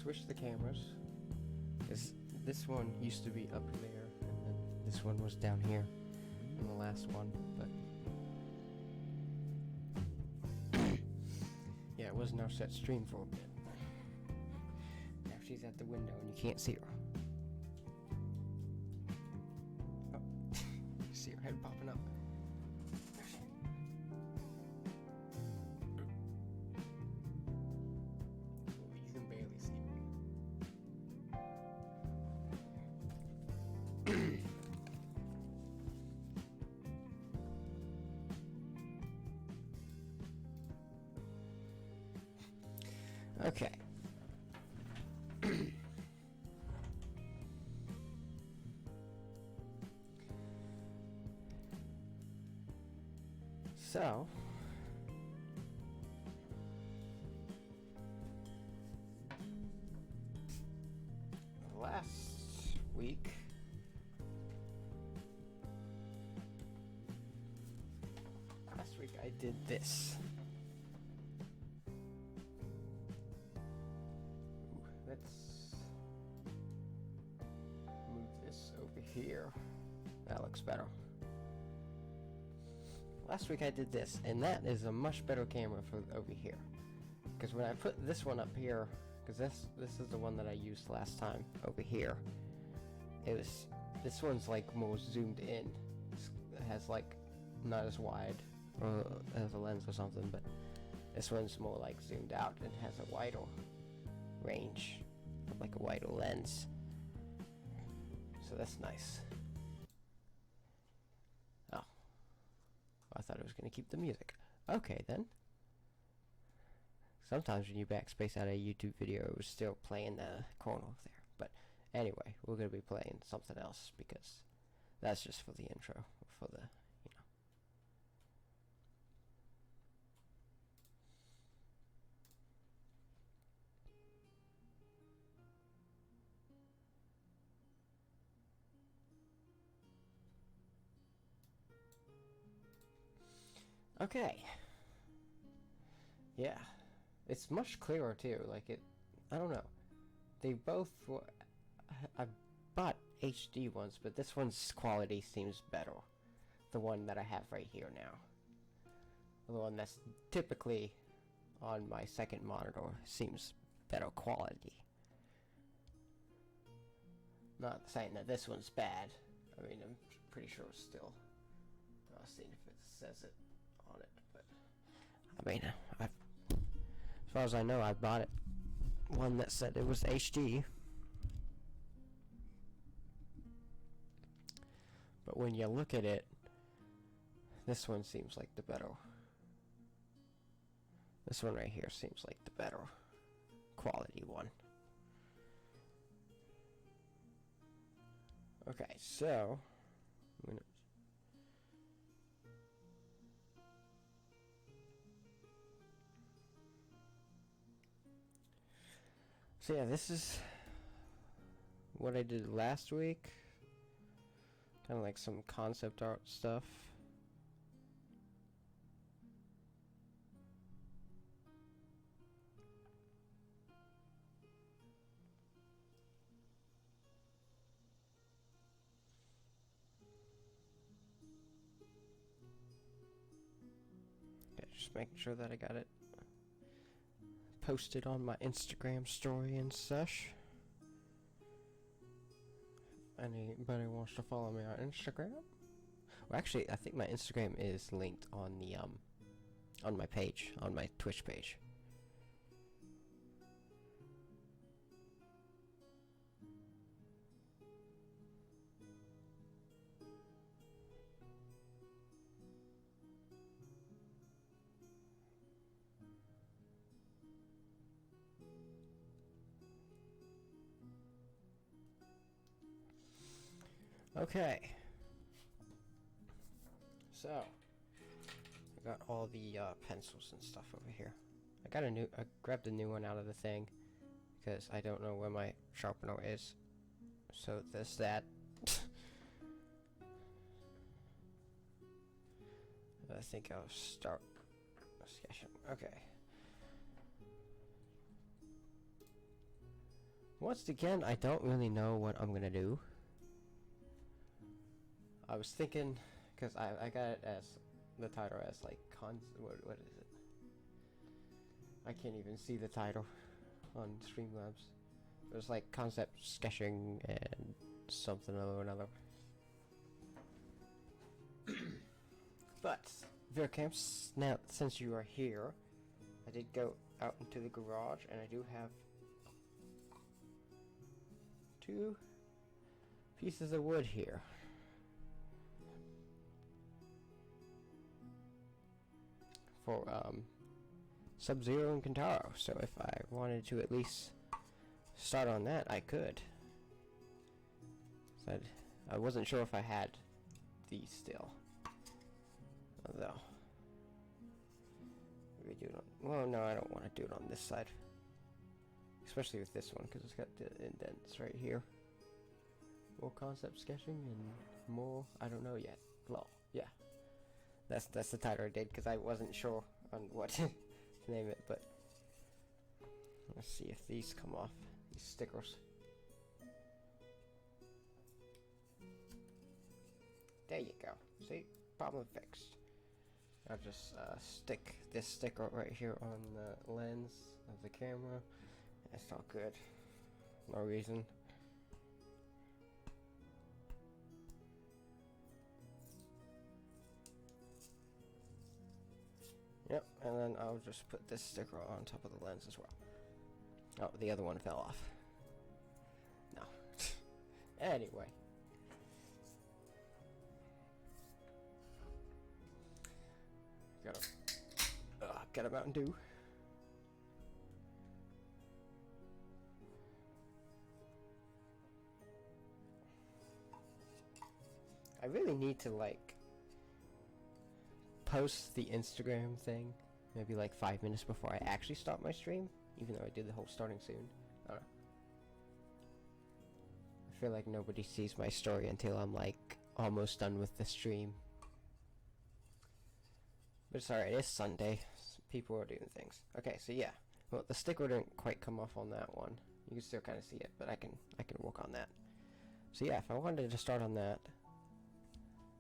switched the cameras. This one used to be up there, and then this one was down here in the last one, but yeah, it was now set stream for a bit. Now she's at the window and you can't see her. Oh, see her head popping up. You can barely see her. Okay. So, last week I did this. Let's move this over here. That looks better. Last week I did this, and that is a much better camera for over here. Because when I put this one up here, because this is the one that I used last time over here, this one's like more zoomed in. It has like not as wide or as a lens or something, but this one's more like zoomed out and has a wider range, like a wider lens. So that's nice. Oh, I thought it was going to keep the music. Okay then. Sometimes when you backspace out a YouTube video, it was still playing the corner there. But anyway, we're going to be playing something else because that's just for the intro, for the, you know. Okay. Yeah. It's much clearer too, like I don't know. They both were, I bought HD ones, but this one's quality seems better. The one that I have right here now. The one that's typically on my second monitor seems better quality. Not saying that this one's bad. I mean, I'm pretty sure it's still, I'll see if it says it on it, but I mean, as far as I know, I bought it one that said it was HD. But when you look at it, this one seems like the better. This one right here seems like the better quality one. Okay, so I'm gonna So yeah, this is what I did last week. Kind of like some concept art stuff. Okay, just making sure that I got it posted on my Instagram story and such. Anybody wants to follow me on Instagram? Well, actually, I think my Instagram is linked on the on my page, on my Twitch page. Okay, so I got all the pencils and stuff over here. I grabbed a new one out of the thing because I don't know where my sharpener is. So there's that. I think I'll start sketching. Okay. Once again, I don't really know what I'm gonna do. I was thinking, because I got it as the title as like what is it? I can't even see the title on Streamlabs. It was like concept sketching and something or another. But Vera Camps, now since you are here, I did go out into the garage and I do have 2 pieces of wood here. For Sub-Zero and Kentaro, so if I wanted to at least start on that, I could. So I wasn't sure if I had these still. Although, we do it on, well, no, I don't want to do it on this side. Especially with this one, because it's got the indents right here. More concept sketching and more, I don't know yet. Lol, yeah. That's the title I did, because I wasn't sure on what to name it, but let's see if these come off, these stickers. There you go. See? Problem fixed. I'll just stick this sticker right here on the lens of the camera. That's all good. No reason. Yep, and then I'll just put this sticker on top of the lens as well. Oh, the other one fell off. No. Anyway. Got a Mountain Dew. I really need to like post the Instagram thing maybe like 5 minutes before I actually start my stream, even though I did the whole starting soon. I don't know. I feel like nobody sees my story until I'm like almost done with the stream. But it's alright, it's Sunday. People are doing things. Okay, so yeah. Well, the sticker didn't quite come off on that one. You can still kind of see it, but I can work on that. So yeah, if I wanted to start on that.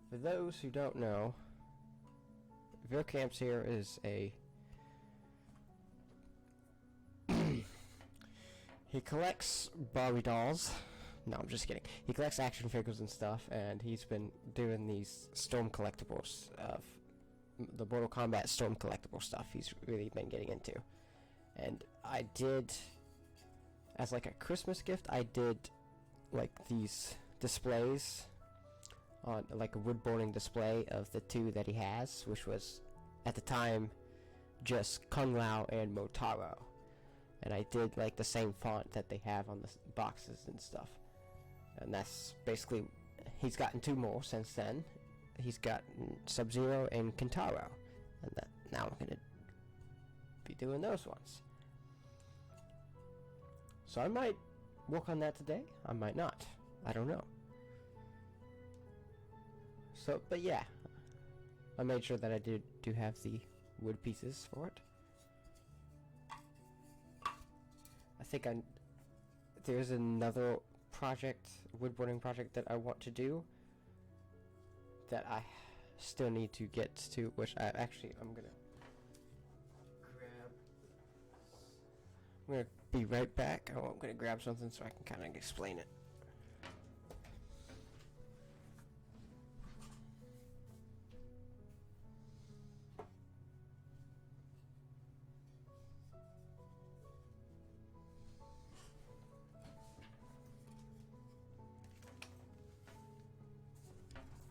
For those who don't know, Vera Camps here is a he collects Barbie dolls. No, I'm just kidding. He collects action figures and stuff, and he's been doing these Storm collectibles of the Mortal Kombat Storm collectible stuff. He's really been getting into. And I did, as like a Christmas gift, I did like these displays on like a wood burning display of the 2 that he has, which was at the time just Kung Lao and Motaro. And I did like the same font that they have on the boxes and stuff. And that's basically, he's gotten 2 more since then. He's got Sub-Zero and Kentaro, and that now I'm gonna be doing those ones. So I might work on that today. I might not. I don't know. So, but yeah, I made sure that I do have the wood pieces for it. I think there's another project, woodburning project that I want to do that I still need to get to, which I'm gonna be right back. Oh, I'm gonna grab something so I can kind of explain it.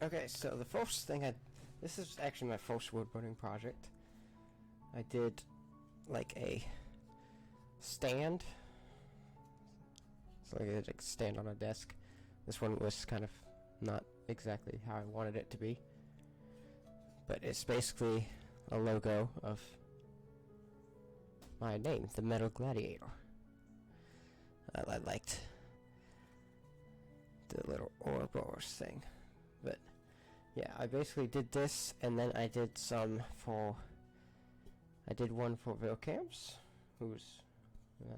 Okay, so the first thing this is actually my first woodburning project. I did like a stand. So I did a stand on a desk. This one was kind of not exactly how I wanted it to be. But it's basically a logo of my name, the Metal Gladiator. I liked the little Ouroboros thing. But yeah, I basically did this, and then I did one for Vera Camps, who's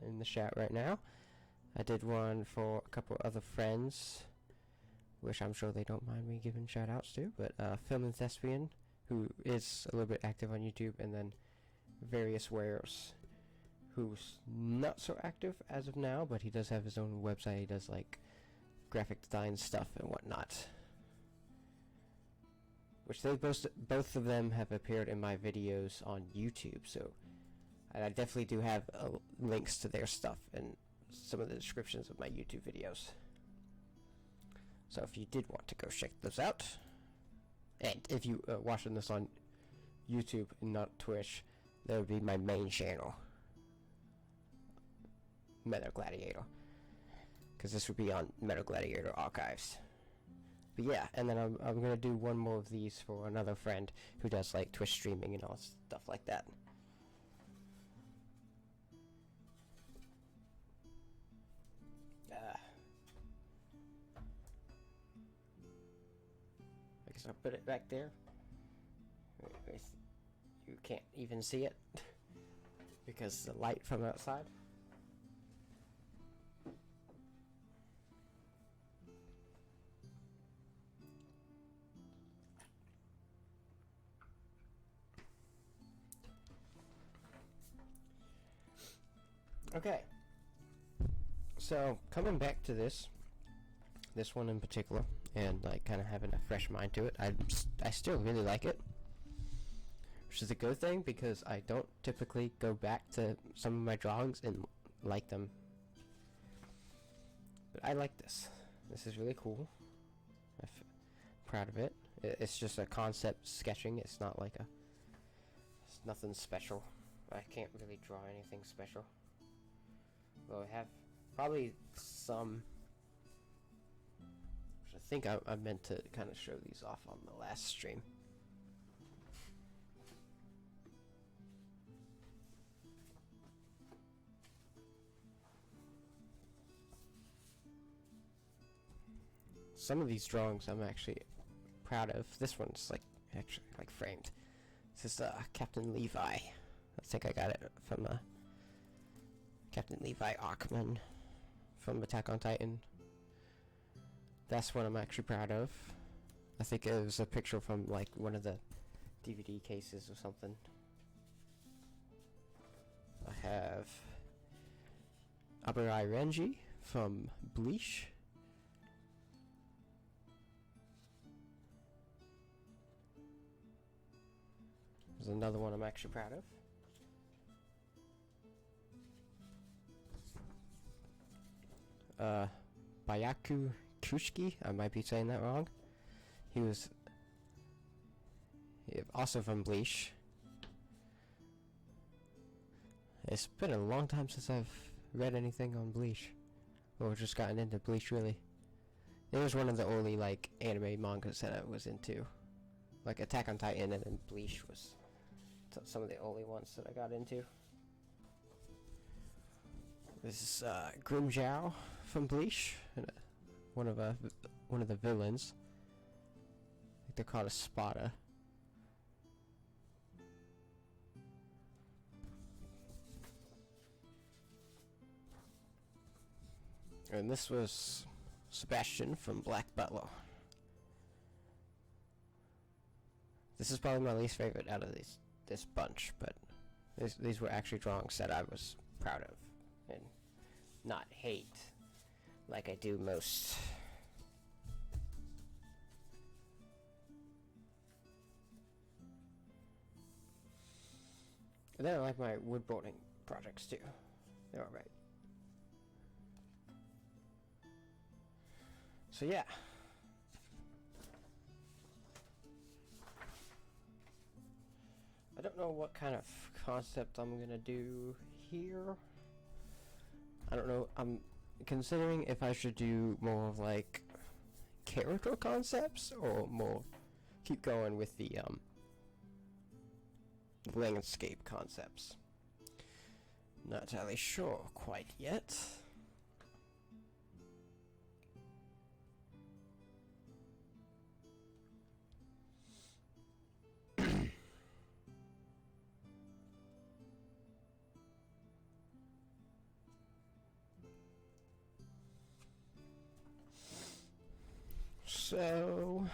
in the chat right now. I did one for a couple other friends, which I'm sure they don't mind me giving shout outs to, but Film and Thespian, who is a little bit active on YouTube, and then Various Wares, who's not so active as of now, but he does have his own website. He does like graphic design stuff and whatnot, which they both of them have appeared in my videos on YouTube, so I definitely do have links to their stuff in some of the descriptions of my YouTube videos. So if you did want to go check those out, and if you watching this on YouTube and not Twitch, that would be my main channel, Meta Gladiator, because this would be on Meta Gladiator Archives. But yeah, and then I'm gonna do one more of these for another friend who does like Twitch streaming and all stuff like that. I guess I'll put it back there. You can't even see it because the light from outside. Okay, so coming back to this one in particular, and like kind of having a fresh mind to it, I still really like it, which is a good thing because I don't typically go back to some of my drawings and like them. But I like this. This is really cool. I'm proud of it. It's just a concept sketching. It's not like it's nothing special. I can't really draw anything special. Well, I have probably some, which I think I meant to kind of show these off on the last stream. Some of these drawings I'm actually proud of. This one's like actually like framed. This is Captain Levi. I think I got it from Captain Levi Ackman from Attack on Titan. That's what I'm actually proud of. I think it was a picture from like one of the DVD cases or something. I have Abarai Renji from Bleach. There's another one I'm actually proud of. Bayaku Kushiki, I might be saying that wrong. He was also from Bleach. It's been a long time since I've read anything on Bleach, or just gotten into Bleach really. It was one of the only like anime mangas that I was into, like Attack on Titan, and then Bleach was some of the only ones that I got into. This is Grim Zhao from Bleach, one of the villains. I think they're called a Spada. And this was Sebastian from Black Butler. This is probably my least favorite out of this bunch, but these were actually drawings that I was proud of and not hate like I do most. And then I like my woodboarding projects too. They're alright. So yeah. I don't know what kind of concept I'm gonna do here. I don't know. I'm considering if I should do more of like character concepts or more keep going with the landscape concepts. Not entirely sure quite yet. So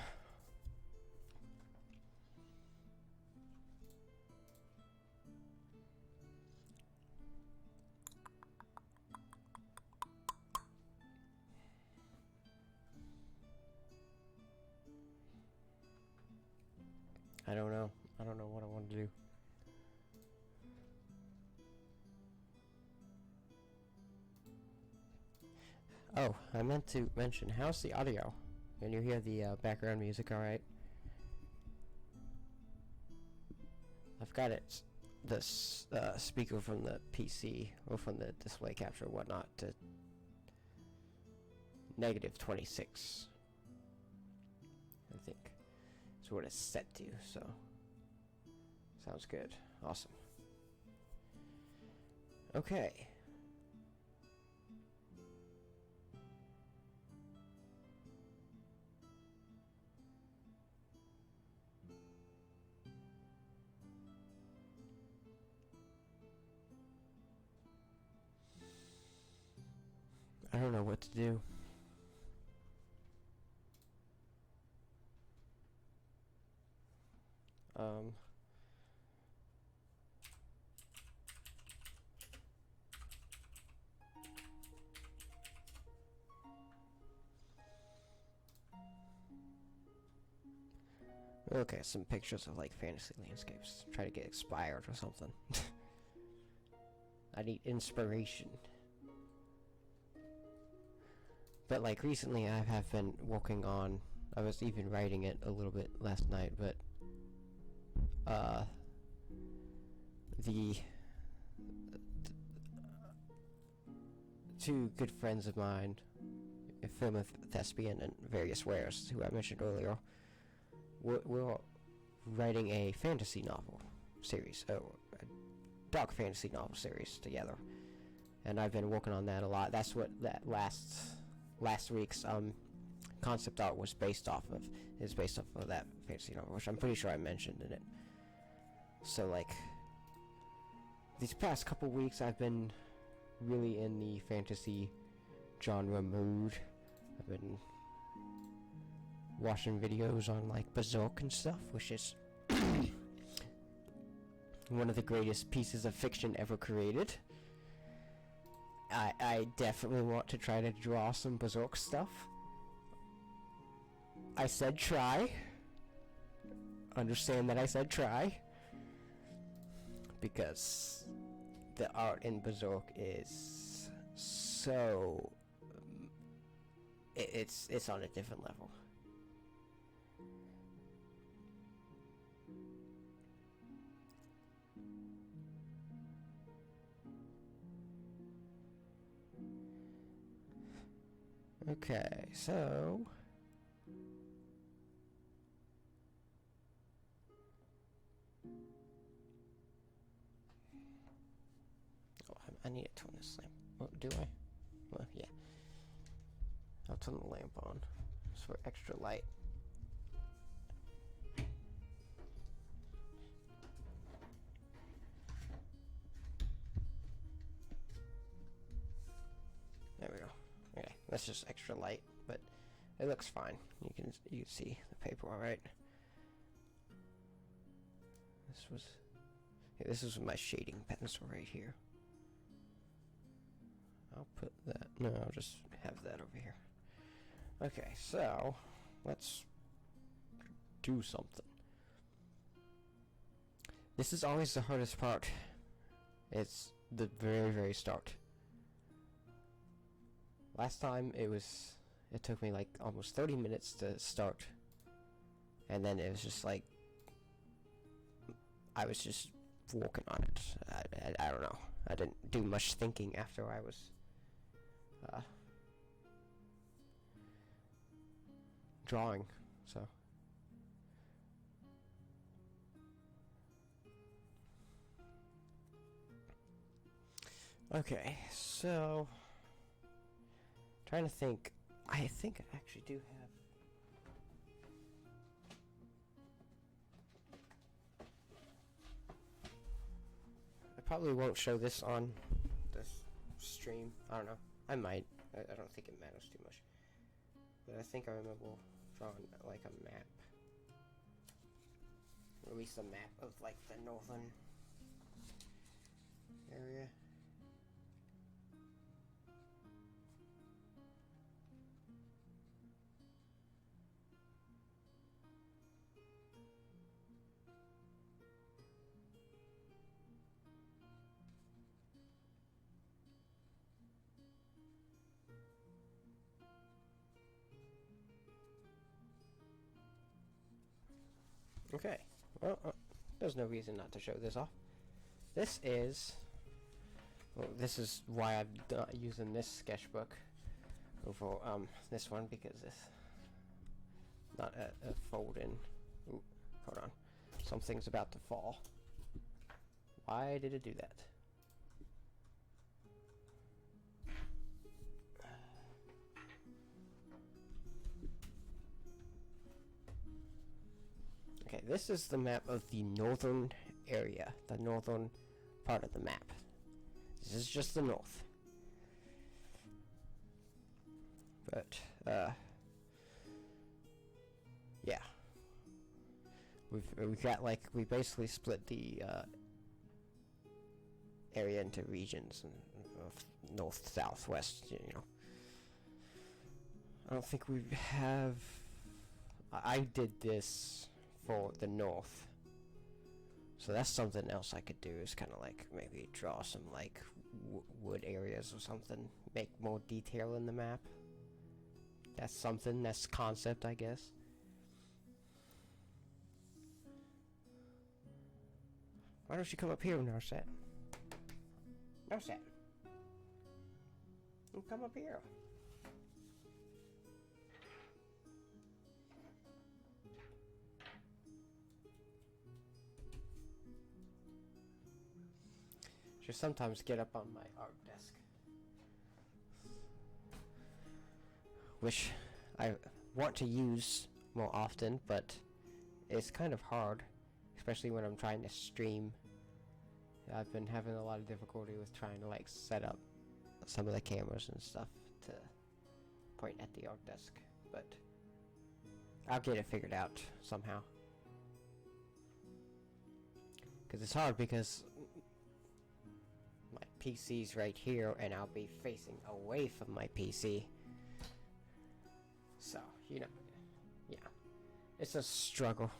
I don't know. I don't know what I want to do. Oh, I meant to mention, how's the audio? Can you hear the background music alright? I've got it, the speaker from the PC, or from the display capture or whatnot, to -26. I think is what it's set to, so sounds good. Awesome. Okay. I don't know what to do. Okay, some pictures of like fantasy landscapes. Try to get expired or something. I need inspiration. But like recently I have been working on, I was even writing it a little bit last night, but the two good friends of mine, a film thespian and various wares, who I mentioned earlier, we're writing a fantasy novel series, a dark fantasy novel series together, and I've been working on that a lot. That's what that last week's concept art was based off of. Is based off of that fantasy novel, which I'm pretty sure I mentioned in it. So like these past couple weeks I've been really in the fantasy genre mood. I've been watching videos on like Berserk and stuff, which is one of the greatest pieces of fiction ever created. I definitely want to try to draw some Berserk stuff. I said try. Understand that I said try. Because the art in Berserk is so... it's on a different level. Okay, so... oh, I need to turn this lamp. Oh, do I? Well, yeah. I'll turn the lamp on just for extra light. There we go. Okay, that's just extra light, but it looks fine. You can see the paper all right. This was my shading pencil right here. I'll put that. No, I'll just have that over here. Okay, so let's do something. This is always the hardest part. It's the very, very start. Last time it took me like almost 30 minutes to start, and then it was just like I was just working on it. I don't know. I didn't do much thinking after I was drawing, so okay, so trying to think. I think I actually do have I probably won't show this on this stream. I don't know. I might. I don't think it matters too much. But I think I remember on like a map. Or at least a map of like the northern area. Okay, well, there's no reason not to show this off. This is, well, this is why I'm not using this sketchbook over this one, because it's not a fold-in. Ooh, hold on, something's about to fall. Why did it do that? Okay, this is the map of the northern area, the northern part of the map. This is just the north. But, yeah. We've got, like, we basically split the, area into regions of north, south, west, you know. I don't think we have... I did this for the north, so that's something else I could do, is kind of like maybe draw some like wood areas or something, make more detail in the map. That's something, that's concept, I guess. Why don't you come up here, Narset? Narset, you come up here. Just sometimes get up on my art desk, which I want to use more often, but it's kind of hard, especially when I'm trying to stream. I've been having a lot of difficulty with trying to like set up some of the cameras and stuff to point at the art desk, but I'll get it figured out somehow. Because it's hard, because my PC's right here and I'll be facing away from my PC. So, you know, yeah, it's a struggle.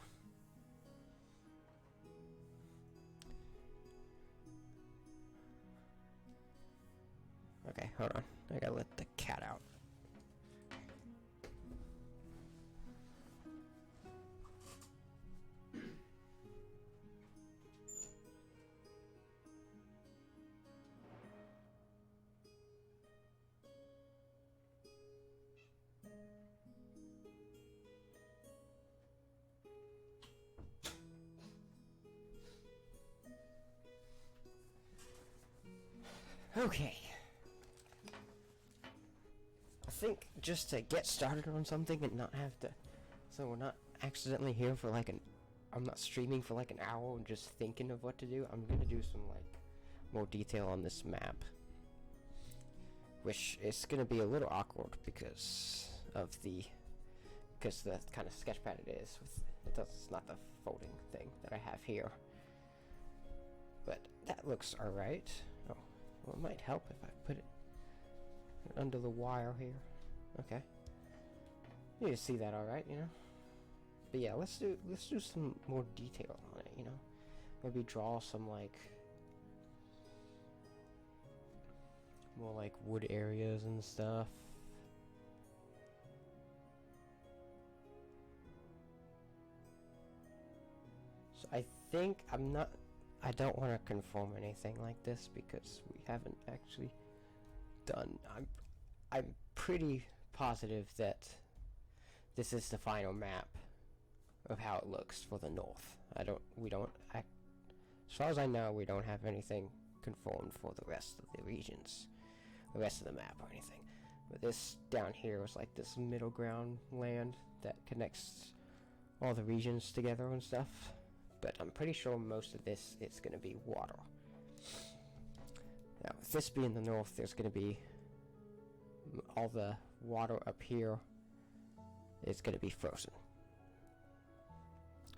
Okay, hold on. I gotta let the cat out. Okay. I think just to get started on something and not have to, so we're not accidentally here for like I'm not streaming for like an hour and just thinking of what to do, I'm gonna do some like more detail on this map. Which is gonna be a little awkward because of the kind of sketchpad it is. It's not the folding thing that I have here. But that looks alright. Oh, well, it might help if I put it under the wire here. Okay. You can see that alright, you know? But yeah, let's do some more detail on it, you know? Maybe draw some like more like wood areas and stuff. So I think I don't want to conform anything like this because we haven't actually done. I'm pretty positive that this is the final map of how it looks for the north. As far as I know, we don't have anything conformed for the rest of the regions, the rest of the map or anything. But this down here was like this middle ground land that connects all the regions together and stuff. But I'm pretty sure most of this is going to be water. Now, with this being the north, there's going to be all the water up here is going to be frozen.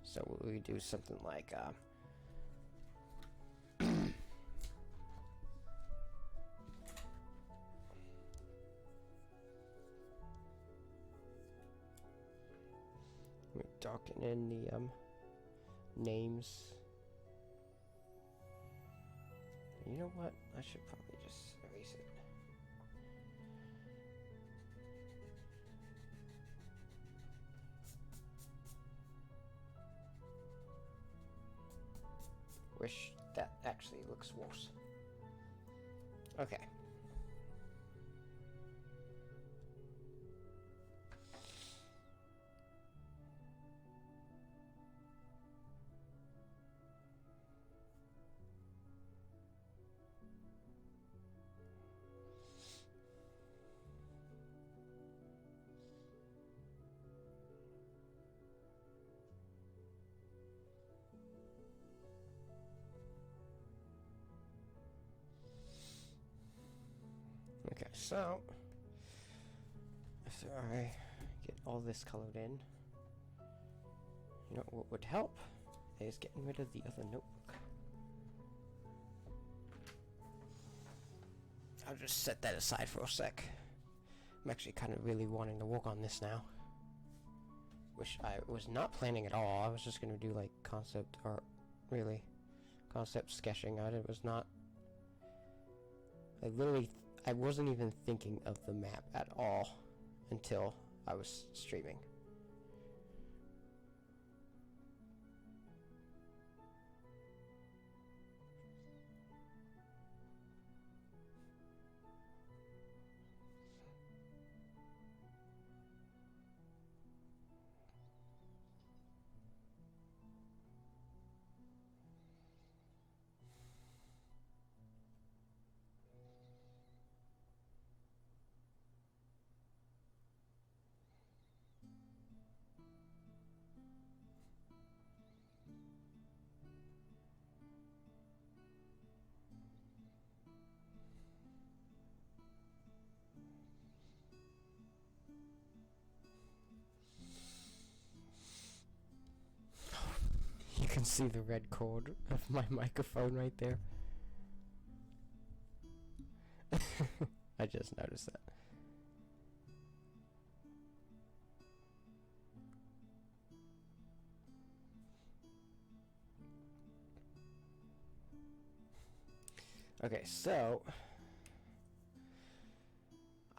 So we do something like we darken in the names. You know what? I should probably just erase it. Wish that actually looks worse. Okay. Okay, so after I get all this colored in, you know what would help is getting rid of the other notebook. I'll just set that aside for a sec. I'm actually kind of really wanting to work on this now. Which I was not planning at all. I was just going to do like concept art, really. Concept sketching. It was not... I wasn't even thinking of the map at all until I was streaming. You can see the red cord of my microphone right there. I just noticed that. Okay, so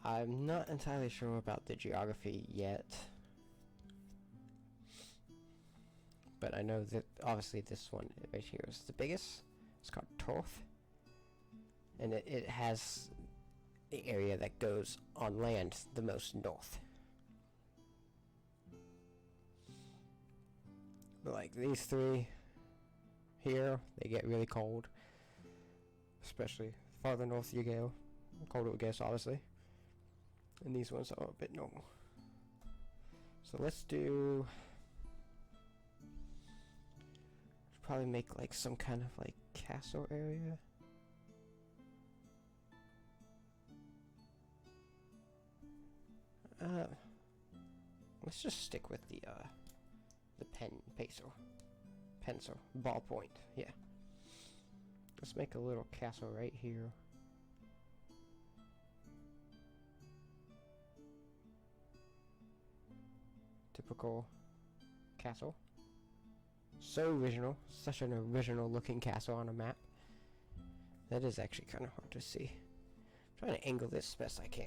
I'm not entirely sure about the geography yet, but I know that obviously this one right here is the biggest. It's called Torth, and it has the area that goes on land the most north. But like these three here, they get really cold, especially farther north you go, the colder it gets, obviously. And these ones are a bit normal. So let's do... probably make like some kind of like castle area. Let's just stick with the pencil, ballpoint, yeah. Let's make a little castle right here. Typical castle. So original, such an original looking castle on a map. That is actually kind of hard to see. I'm trying to angle this best I can.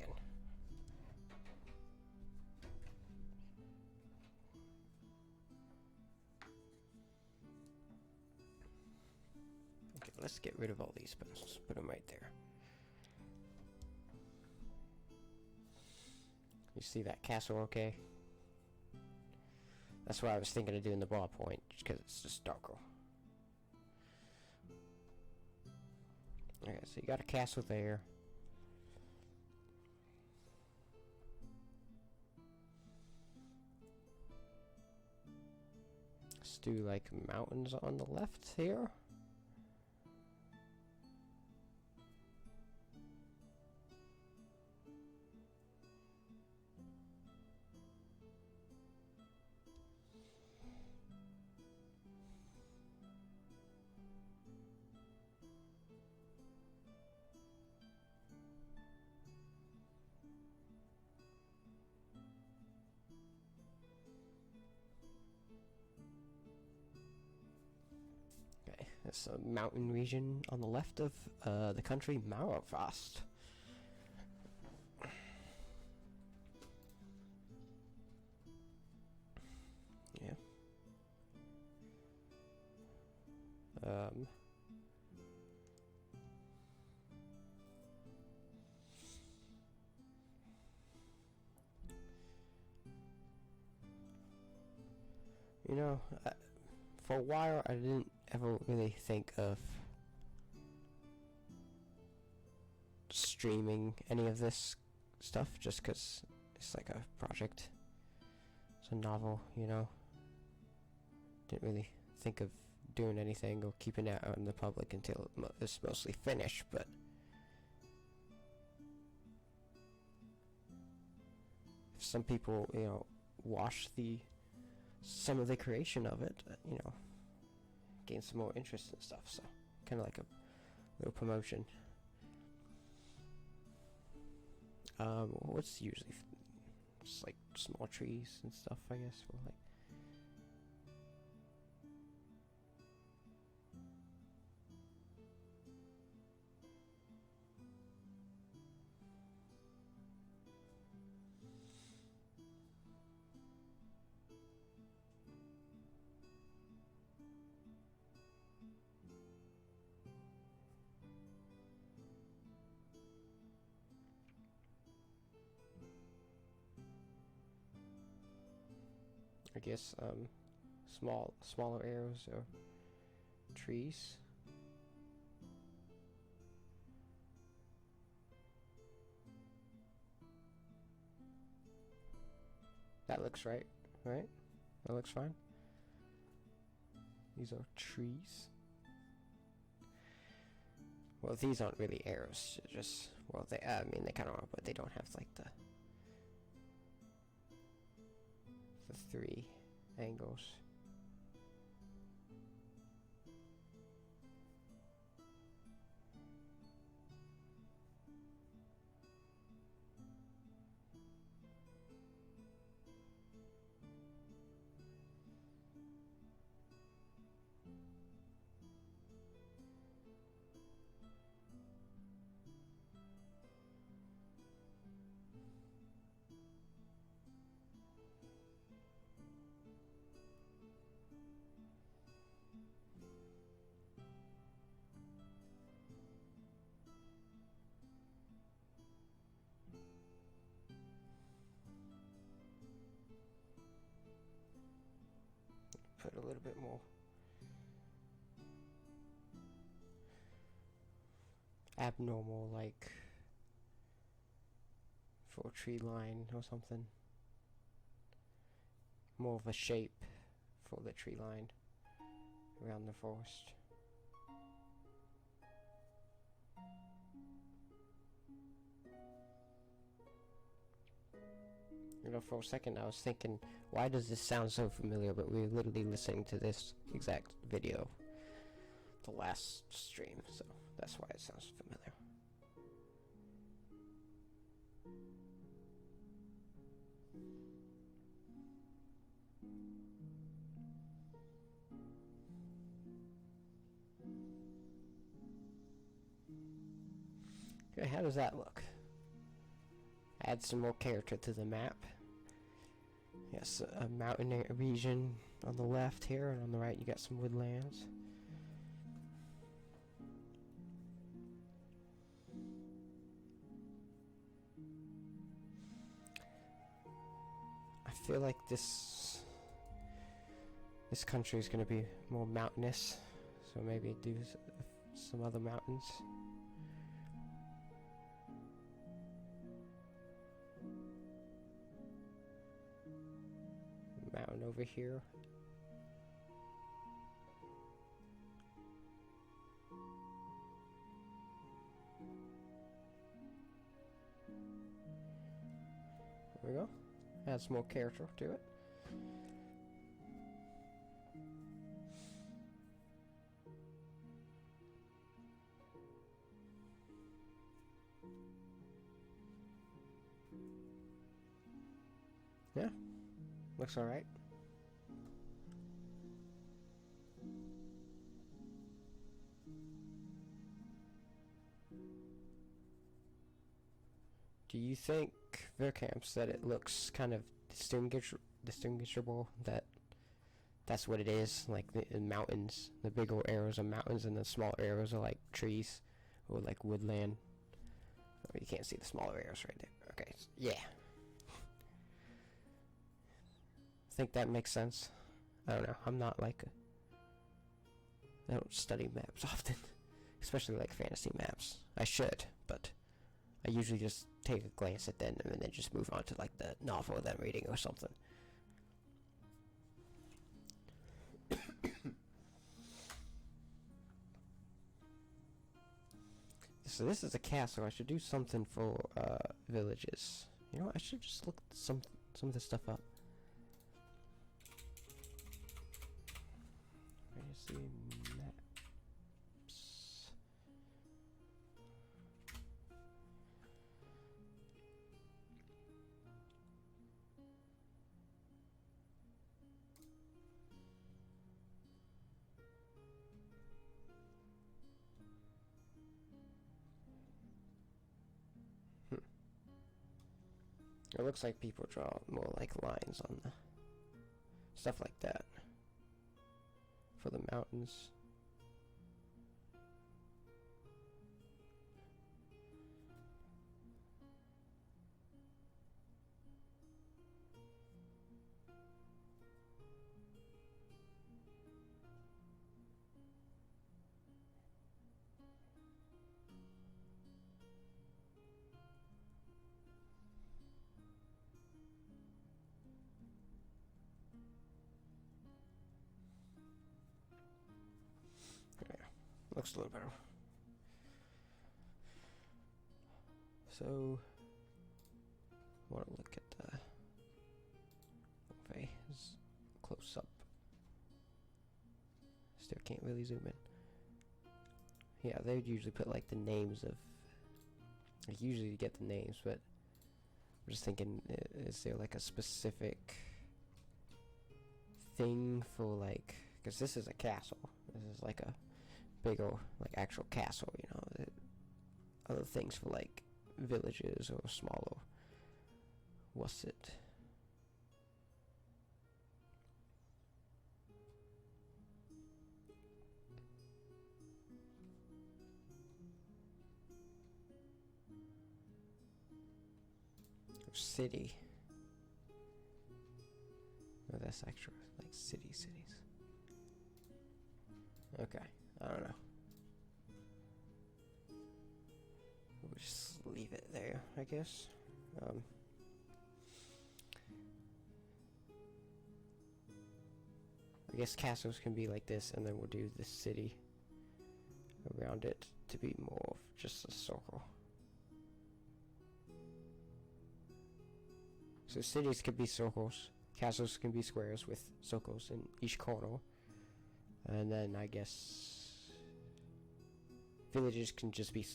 Okay, let's get rid of all these pencils. Put them right there. You see that castle okay? That's what I was thinking of doing the ballpoint, just because it's just darker. Okay, so you got a castle there. Let's do like mountains on the left here. It's a mountain region on the left of the country Mauerfast. Yeah. You know, for a while I didn't ever really think of streaming any of this stuff, just because it's like a project. It's a novel, you know. Didn't really think of doing anything or keeping it out in the public until it's mostly finished, but if some people, you know, watch some of the creation of it, you know, gain some more interest and stuff, so kind of like a little promotion. What's usually just like small trees and stuff, I guess, for like I guess smaller arrows or trees. That looks right? That looks fine. These are trees. Well, these aren't really arrows, just, well, I mean, they kind of are, but they don't have like the three angles. Put a little bit more abnormal, like for a tree line or something. More of a shape for the tree line around the forest. You know, for a second I was thinking, why does this sound so familiar? But we were literally listening to this exact video the last stream, so that's why it sounds familiar. Okay, how does that look? Add some more character to the map. Yes, a mountain region on the left here, and on the right you got some woodlands. I feel like this country is going to be more mountainous, so maybe do some other mountains. Mountain over here. There we go. Add some more character to it. Yeah, looks alright. Do you think, Verkamps, that it looks kind of distinguishable, that that's what it is? Like the mountains, the big old arrows are mountains, and the small arrows are like trees or like woodland. Oh, you can't see the smaller arrows right there. Okay, yeah. Think that makes sense? I don't know. I'm not like I don't study maps often, especially like fantasy maps. I should, but I usually just take a glance at them and then just move on to like the novel that I'm reading or something. So this is a castle. I should do something for villages. You know what? I should just look some of this stuff up. Where is the maps? It looks like people draw more like lines on the stuff like that for the mountains. Looks a little better. So, I want to look at the close up. Still can't really zoom in. Yeah, they would usually put like the names of. Like usually you get the names, but I'm just thinking, is there like a specific thing for like? Because this is a castle. This is like a big old like actual castle, you know. Other things for like villages or smaller. What's it? City. Oh, that's actual like cities. Okay, I don't know. We'll just leave it there, I guess. I guess castles can be like this, and then we'll do the city around it to be more of just a circle. So cities could be circles, castles can be squares with circles in each corner, and then I guess villages can just be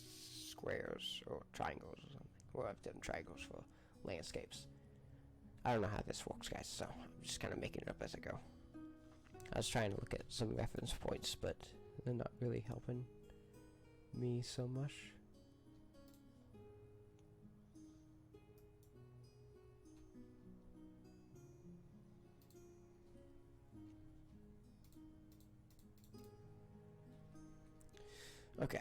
squares or triangles or something. We'll have different triangles for landscapes. I don't know how this works, guys, so I'm just kind of making it up as I go. I was trying to look at some reference points, but they're not really helping me so much. Okay.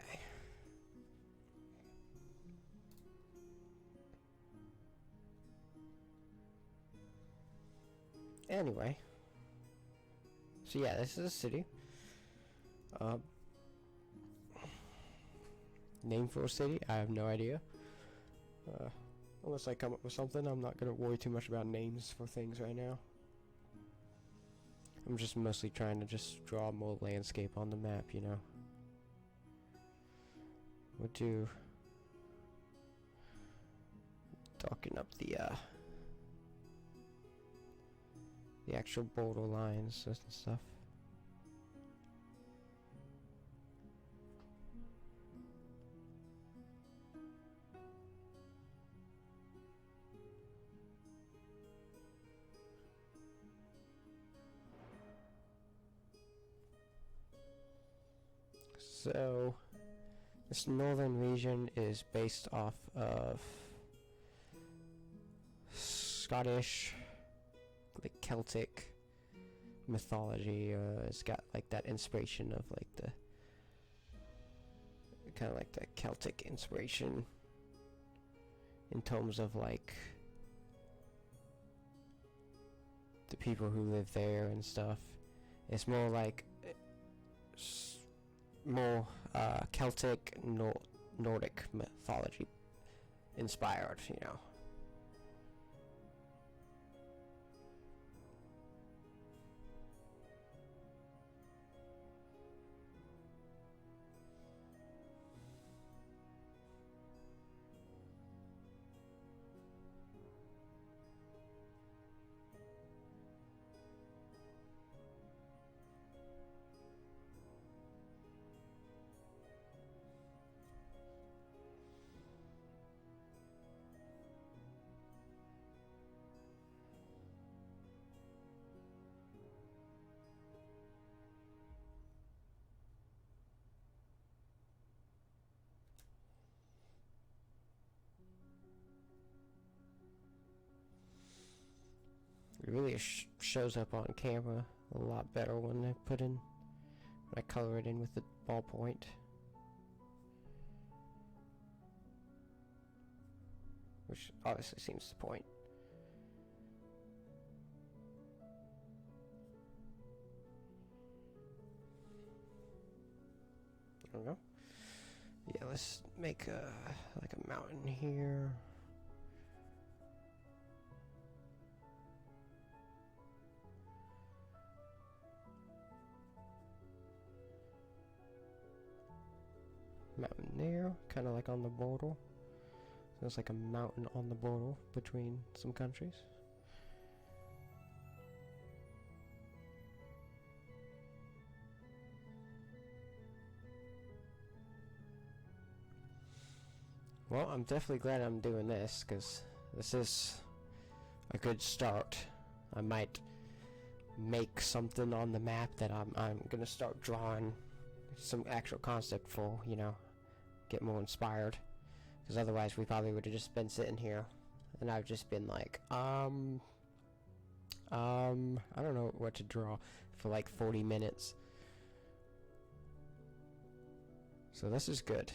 Anyway. So yeah, this is a city. Name for a city? I have no idea. Unless I come up with something, I'm not gonna worry too much about names for things right now. I'm just mostly trying to just draw more landscape on the map, you know. We'll do darken up the actual border lines and stuff. So this northern region is based off of Scottish, like Celtic mythology. It's got like that inspiration of like the kind of like the Celtic inspiration in terms of like the people who live there and stuff. It's more like more Celtic, Nordic mythology inspired, you know. It really shows up on camera a lot better when I color it in with the ballpoint. Which obviously seems the point. There we go. Yeah, let's make like a mountain here. Mountain there, kind of like on the border. So it's like a mountain on the border between some countries. Well, I'm definitely glad I'm doing this, because this is a good start. I might make something on the map that I'm gonna start drawing some actual concept for, you know, get more inspired. Because otherwise we probably would have just been sitting here and I've just been like, I don't know what to draw for like 40 minutes. So this is good.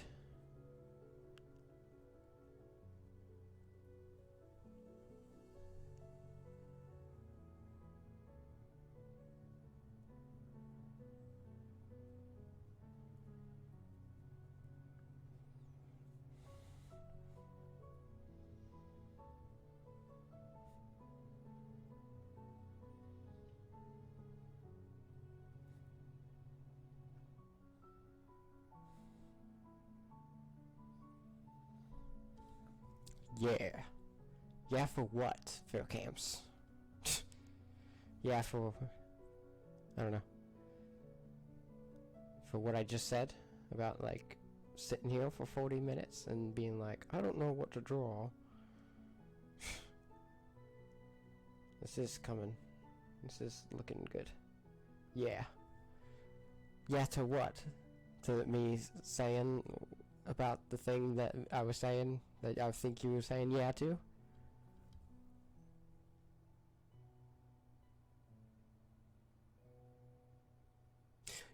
Yeah. Yeah, for what? Fair camps. Yeah, for... I don't know. For what I just said about, like, sitting here for 40 minutes and being like, I don't know what to draw. This is coming. This is looking good. Yeah. Yeah, to what? To me saying about the thing that I was saying, that I think you were saying yeah to?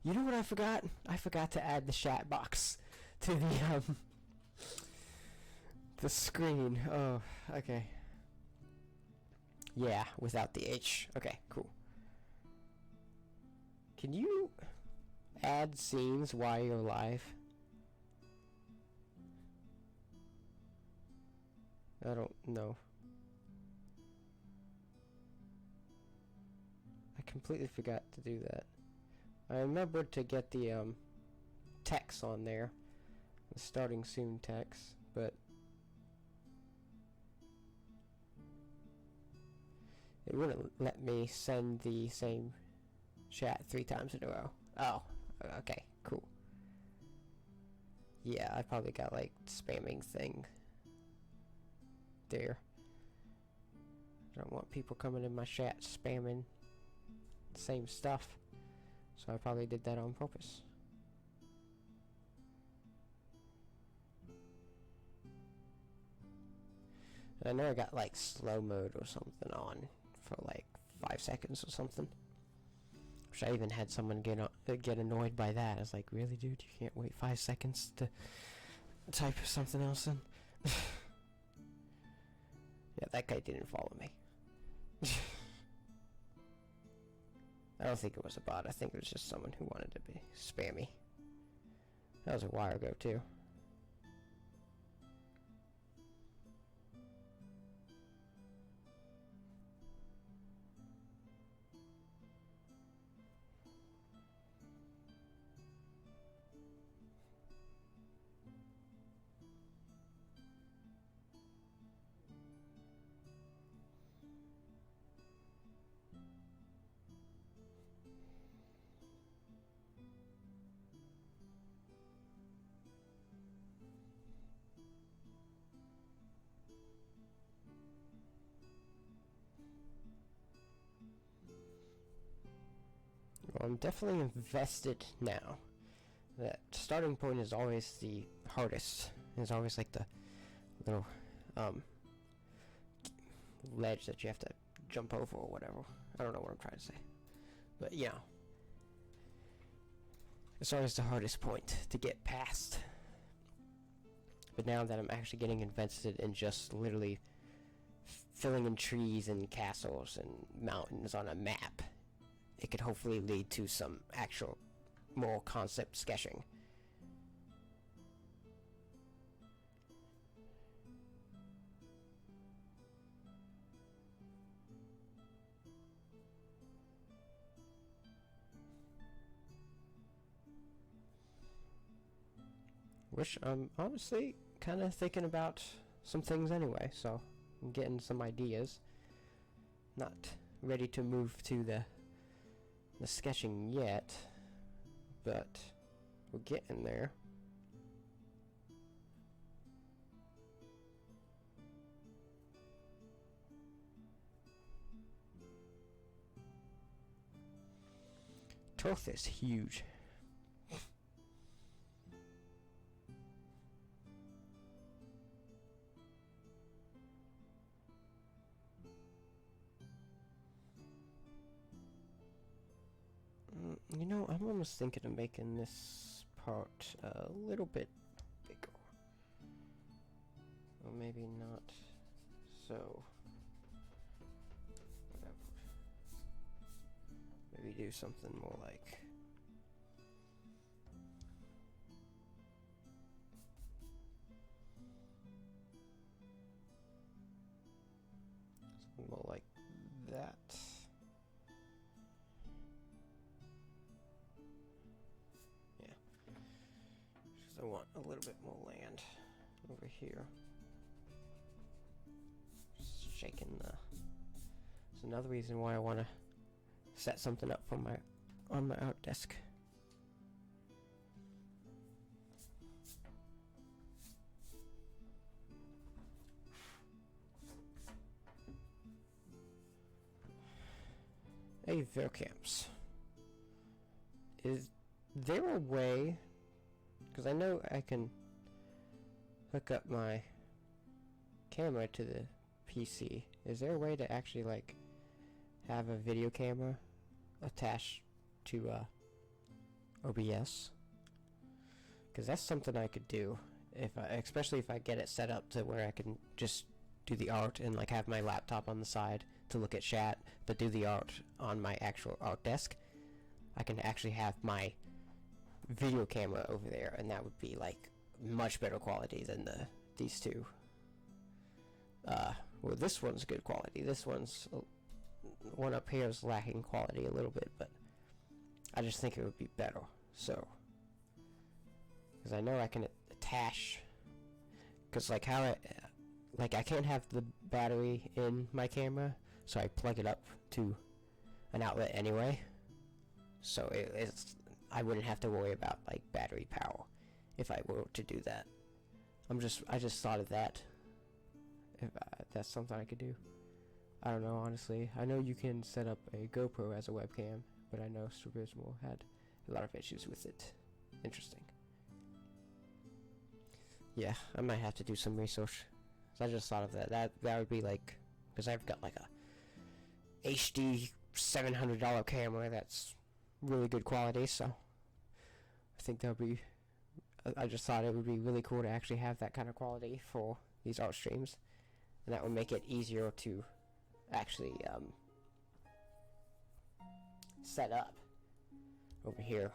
You know what I forgot? I forgot to add the chat box to the screen. Oh, okay. Yeah, without the H. Okay, cool. Can you add scenes while you're live? I don't know. I completely forgot to do that. I remembered to get the text on there, the starting soon text, but it wouldn't let me send the same chat 3 times in a row. Oh, okay, cool. Yeah, I probably got like spamming thing there. I don't want people coming in my chat spamming the same stuff. So I probably did that on purpose. I know I got like slow mode or something on for like 5 seconds or something. Which I even had someone get annoyed by that. I was like, really, dude? You can't wait 5 seconds to type something else in? Yeah, that guy didn't follow me. I don't think it was a bot. I think it was just someone who wanted to be spammy. That was a while ago, too. Well, I'm definitely invested now. That starting point is always the hardest. It's always like the little ledge that you have to jump over or whatever. I don't know what I'm trying to say. But yeah. It's always the hardest point to get past. But now that I'm actually getting invested in just literally filling in trees and castles and mountains on a map, it could hopefully lead to some actual more concept sketching. Which I'm honestly kind of thinking about some things anyway, so I'm getting some ideas. Not ready to move to the sketching yet, but we're getting there. Toth is huge. You know, I'm almost thinking of making this part a little bit bigger. Or maybe not so. Whatever. Maybe do something more like... something more like that. I want a little bit more land over here. Just shaking the... It's another reason why I want to set something up for on my art desk. Hey, Vercamps. Is there a way... Because I know I can hook up my camera to the PC. Is there a way to actually like have a video camera attached to OBS? Because that's something I could do, especially if I get it set up to where I can just do the art and like have my laptop on the side to look at chat, but do the art on my actual art desk. I can actually have my video camera over there, and that would be like much better quality than these two. Well, this one's good quality. This one's one up here is lacking quality a little bit, but I just think it would be better. So, because I know I can attach, because like how I can't have the battery in my camera, so I plug it up to an outlet anyway. So I wouldn't have to worry about like battery power if I were to do that. I just thought of that. If that's something I could do. I don't know, honestly. I know you can set up a GoPro as a webcam, but I know Turismo had a lot of issues with it. Interesting. Yeah, I might have to do some research So I just thought of that. That would be like, because I've got like a HD $700 camera that's really good quality, so I think that would be, I just thought it would be really cool to actually have that kind of quality for these art streams, and that would make it easier to actually set up over here,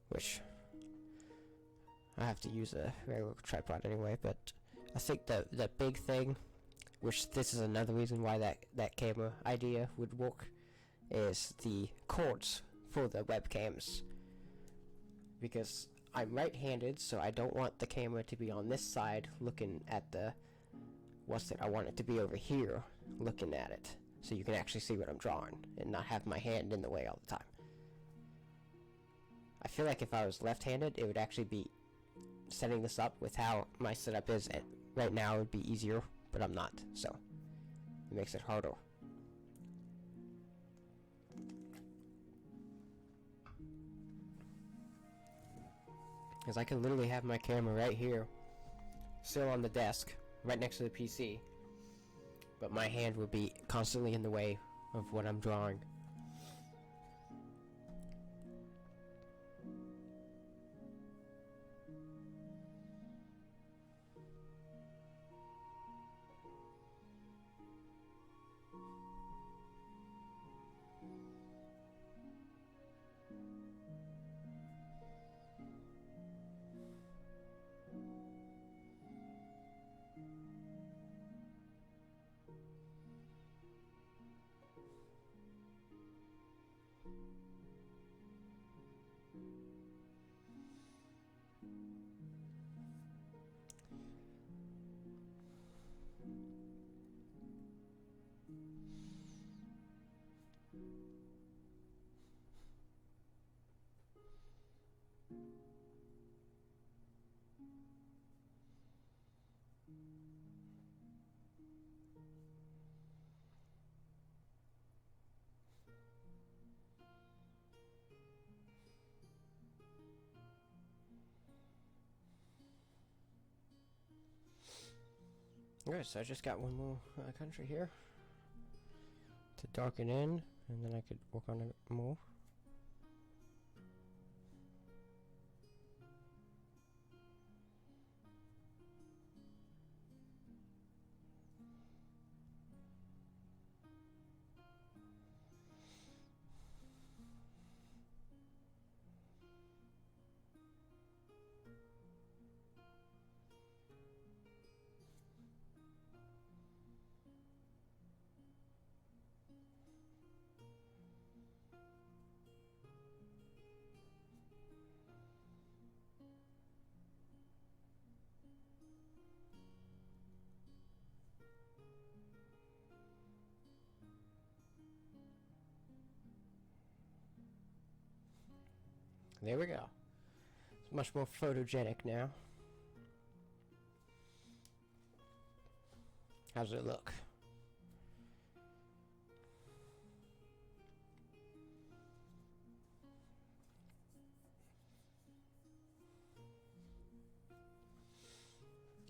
which I have to use a regular tripod anyway. But I think the big thing, which this is another reason why that camera idea would work, is the cords for the webcams, because I'm right-handed, so I don't want the camera to be on this side looking at the I want it to be over here looking at it, so you can actually see what I'm drawing and not have my hand in the way all the time. I feel like if I was left-handed, it would actually be setting this up with how my setup is right now. It would be easier, but I'm not, so it makes it harder. Because I can literally have my camera right here, still on the desk, right next to the PC, but my hand would be constantly in the way of what I'm drawing. Okay, so I just got one more country here to darken in, and then I could work on it more. There we go. It's much more photogenic now. How's it look?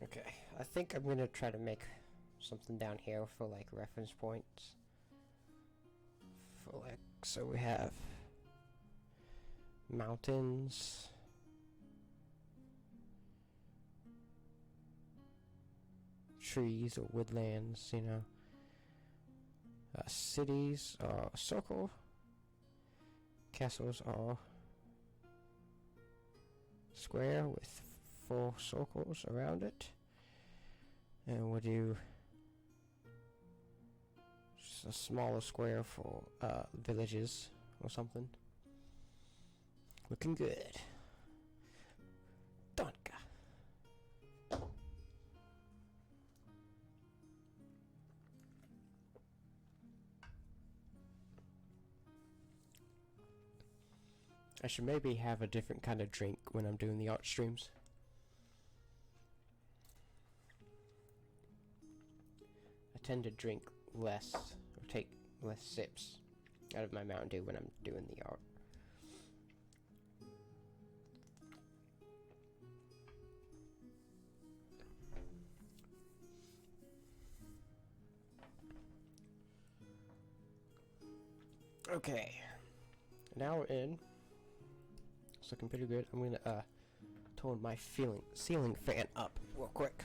Okay, I think I'm gonna try to make something down here for like reference points. For like, so we have mountains, trees or woodlands, you know. Cities are a circle, castles are square with 4 circles around it, and we'll do just a smaller square for villages or something. Looking good. Donka. I should maybe have a different kind of drink when I'm doing the art streams. I tend to drink less, or take less sips out of my Mountain Dew when I'm doing the art. Okay. Now we're in. It's looking pretty good. I'm gonna tone my ceiling fan up real quick.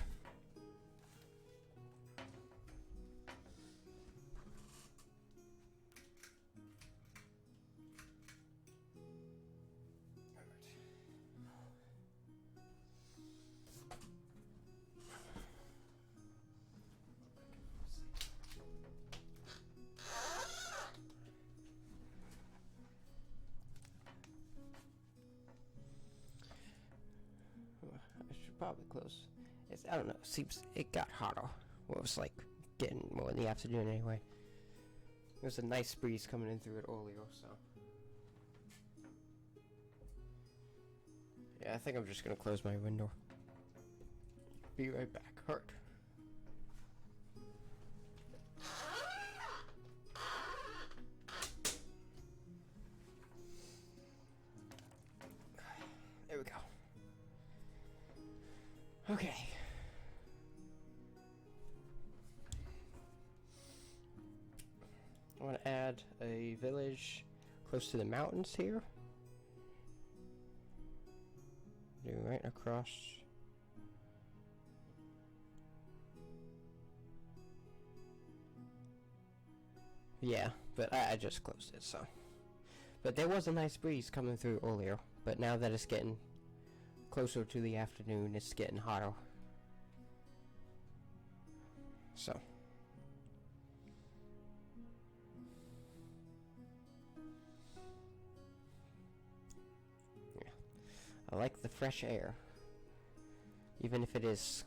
I should probably close. I don't know. Seems it got hotter. Well, it was like getting more in the afternoon anyway. There was a nice breeze coming in through it earlier, so. Yeah, I think I'm just gonna close my window. Be right back. Hurt. There we go. Okay. I want to add a village close to the mountains here. Do right across. Yeah, but I just closed it, so. But there was a nice breeze coming through earlier, but now that it's getting closer to the afternoon, it's getting hotter. So. Yeah. I like the fresh air. Even if it is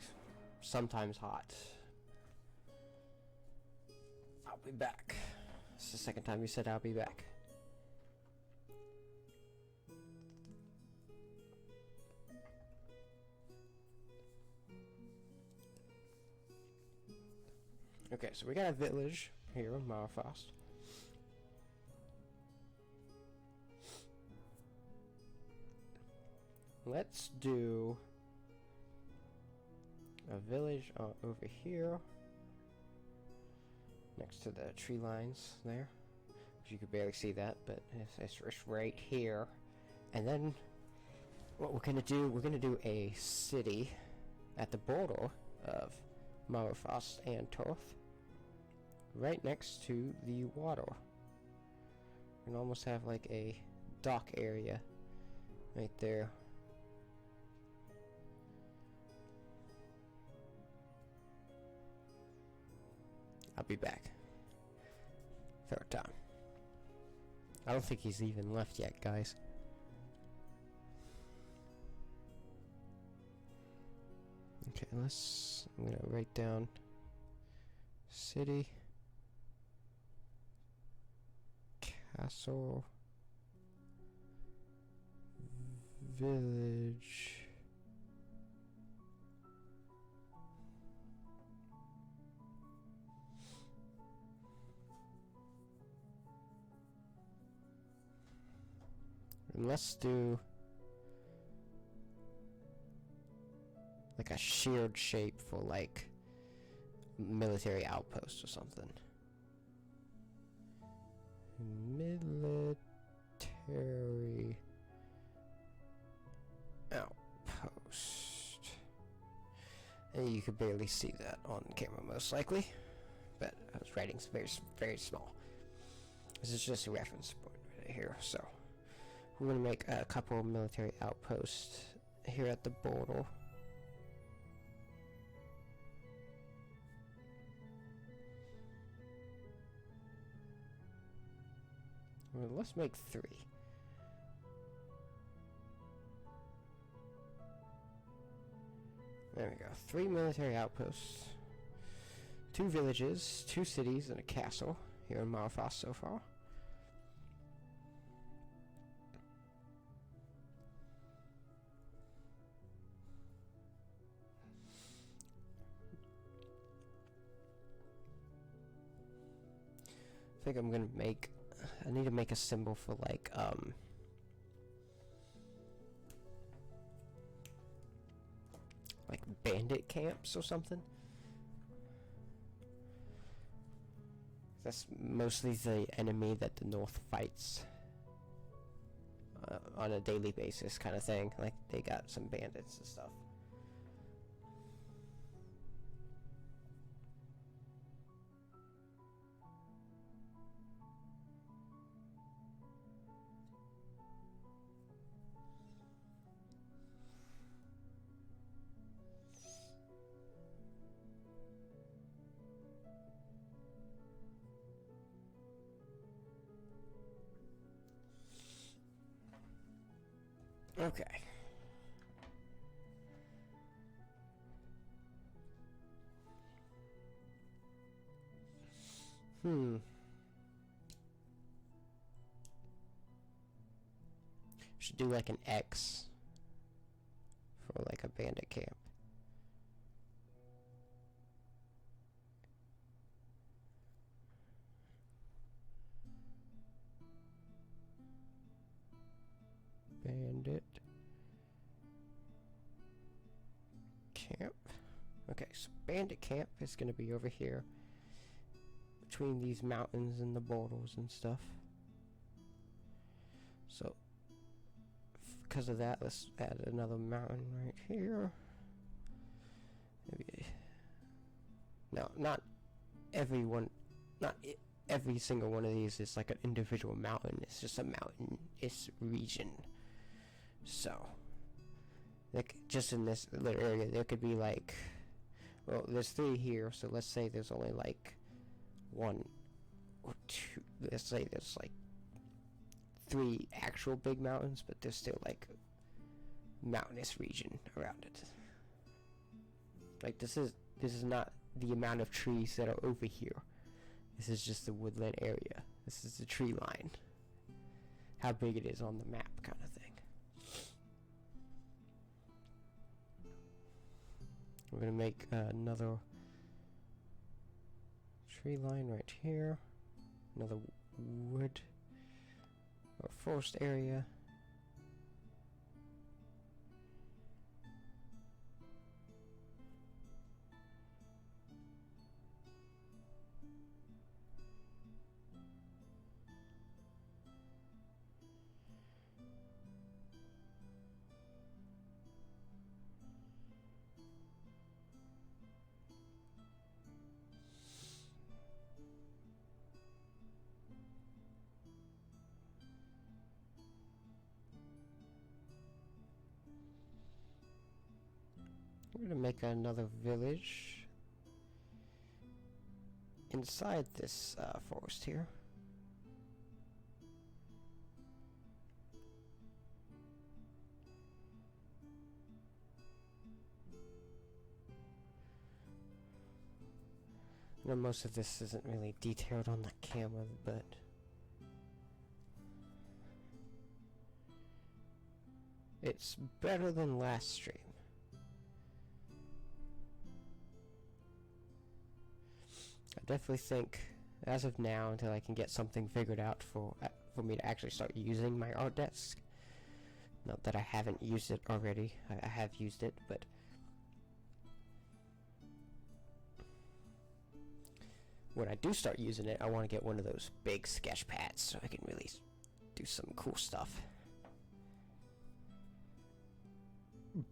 sometimes hot. I'll be back. It's the second time you said I'll be back. Okay, so we got a village here in Marfast. Let's do a village over here, next to the tree lines there. You could barely see that, but it's right here. And then what we're gonna do a city at the border of Marfast and Torf, right next to the water. We can almost have like a dock area right there. I'll be back. Third time. I don't think he's even left yet, guys. Okay, I'm gonna write down city, castle, village, and let's do like a shared shape for like military outpost or something. Military outpost. And you could barely see that on camera most likely, but I was writing very, very small. This is just a reference point right here. So we're going to make a couple of military outposts here at the border. Well, let's make 3. There we go. 3 military outposts, 2 villages, 2 cities, and a castle here in Marfast so far. I think I'm gonna make. I need to make a symbol for like bandit camps or something. That's mostly the enemy that the North fights on a daily basis, kind of thing. Like, they got some bandits and stuff. Okay. Should do like an X for like a bandit camp. Bandit camp. Okay, so bandit camp is going to be over here between these mountains and the borders and stuff. So because of that, let's add another mountain right here. Maybe. No, not every single one of these is like an individual mountain. It's just a mountainous region. So, like, just in this little area, there could be like, well, there's 3 here, so let's say there's only like 1 or 2. Let's say there's like 3 actual big mountains, but there's still like mountainous region around it. Like, this is not the amount of trees that are over here. This is just the woodland area. This is the tree line. How big it is on the map, kind of thing. We're gonna make another tree line right here. Another wood or forest area. We're gonna make another village inside this forest here. I know most of this isn't really detailed on the camera, but it's better than last stream. I definitely think, as of now, until I can get something figured out for me to actually start using my art desk. Not that I haven't used it already. I have used it, but when I do start using it, I want to get one of those big sketch pads so I can really do some cool stuff.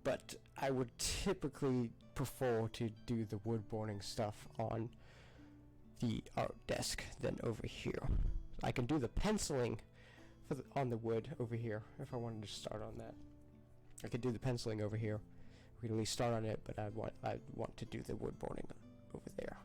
But I would typically prefer to do the wood burning stuff on the art desk than over here. I can do the penciling for on the wood over here if I wanted to start on that. I could do the penciling over here. We can at least start on it, but I want to do the wood burning over there.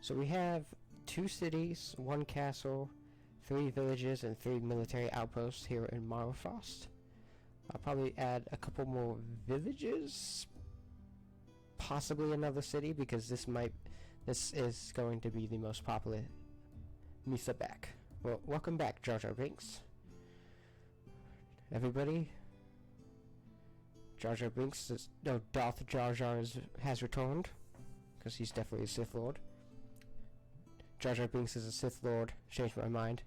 So we have 2 cities, 1 castle, 3 villages, and 3 military outposts here in Marfrost. I'll probably add a couple more villages, possibly another city, because this is going to be the most popular Misa back. Well, welcome back, Jar Jar Binks. Everybody, Jar Jar Binks is, no, Darth Jar Jar has returned, because he's definitely a Sith Lord. Jar Jar Binks is a Sith Lord. Changed my mind.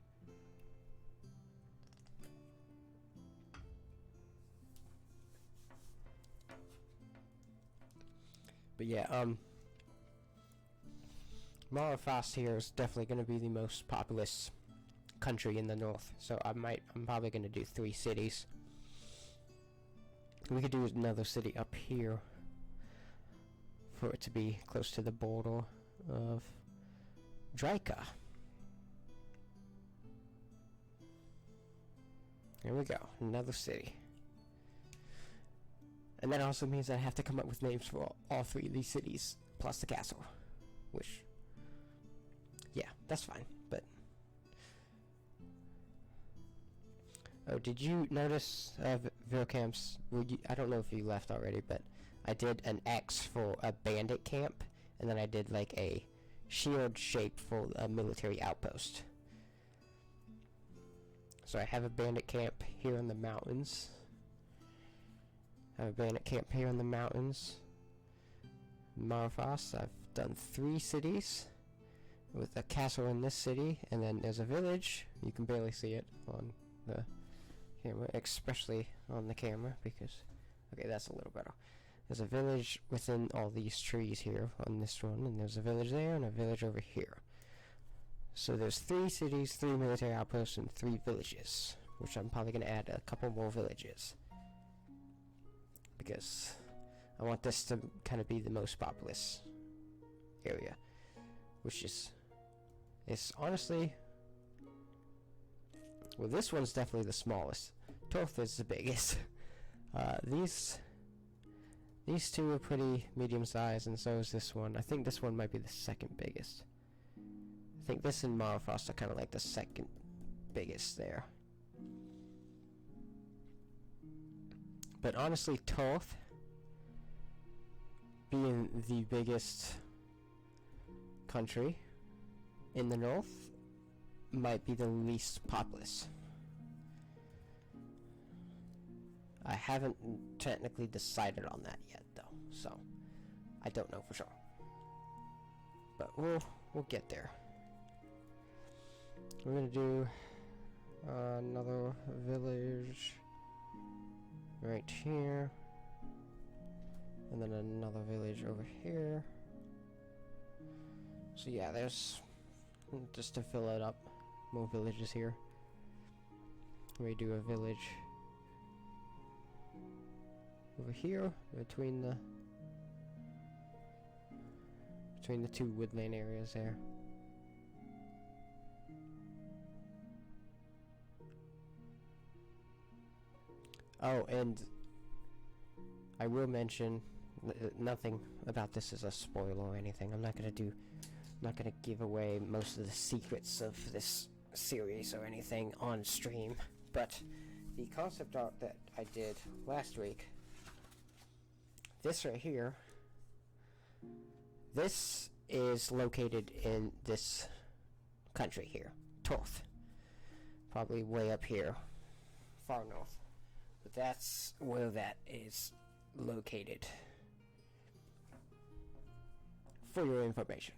But yeah, Marfrost here is definitely going to be the most populous country in the north. So I'm probably going to do 3 cities. We could do another city up here for it to be close to the border of Draika. There we go, another city. And that also means that I have to come up with names for all 3 of these cities, plus the castle. Which, yeah, that's fine, but... Oh, did you notice, Vilcamps, I don't know if you left already, but I did an X for a bandit camp, and then I did like a shield shape for a military outpost. So I have a bandit camp here in the mountains. I have a bandit camp here in the mountains. Marfrost, I've done 3 cities with a castle in this city, and then there's a village. You can barely see it on the camera, especially on the camera, because, okay, that's a little better. There's a village within all these trees here on this one, and there's a village there and a village over here. So there's 3 cities, 3 military outposts, and 3 villages, which I'm probably going to add a couple more villages, because I want this to kind of be the most populous area, which is honestly, well, this one's definitely the smallest. Toth is the biggest. These 2 are pretty medium sized, and so is this one. I think this one might be the second biggest. I think this and Marfrost are kind of like the second biggest there. But honestly, Toth, being the biggest country in the north, might be the least populous. I haven't technically decided on that yet, though, so I don't know for sure. But we'll get there. We're gonna do another village right here, and then another village over here. So yeah, there's, just to fill it up, more villages here. We do a village over here between the 2 woodland areas there. Oh, and I will mention, nothing about this is a spoiler or anything. I'm not gonna give away most of the secrets of this series or anything on stream, but the concept art that I did last week, this right here, this is located in this country here, Toth, probably way up here, far north, but that's where that is located, for your information.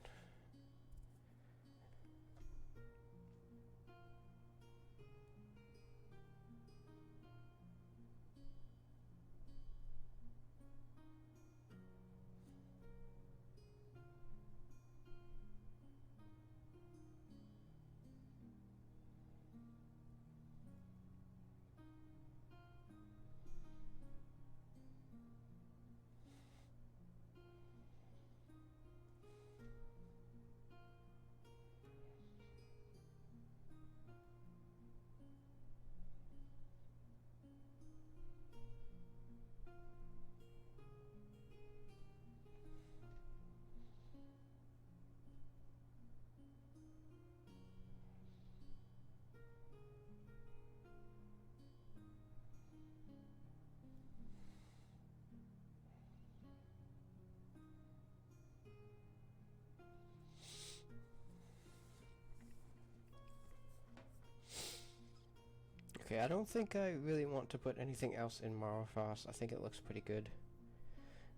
Okay, I don't think I really want to put anything else in Marlfoss. I think it looks pretty good.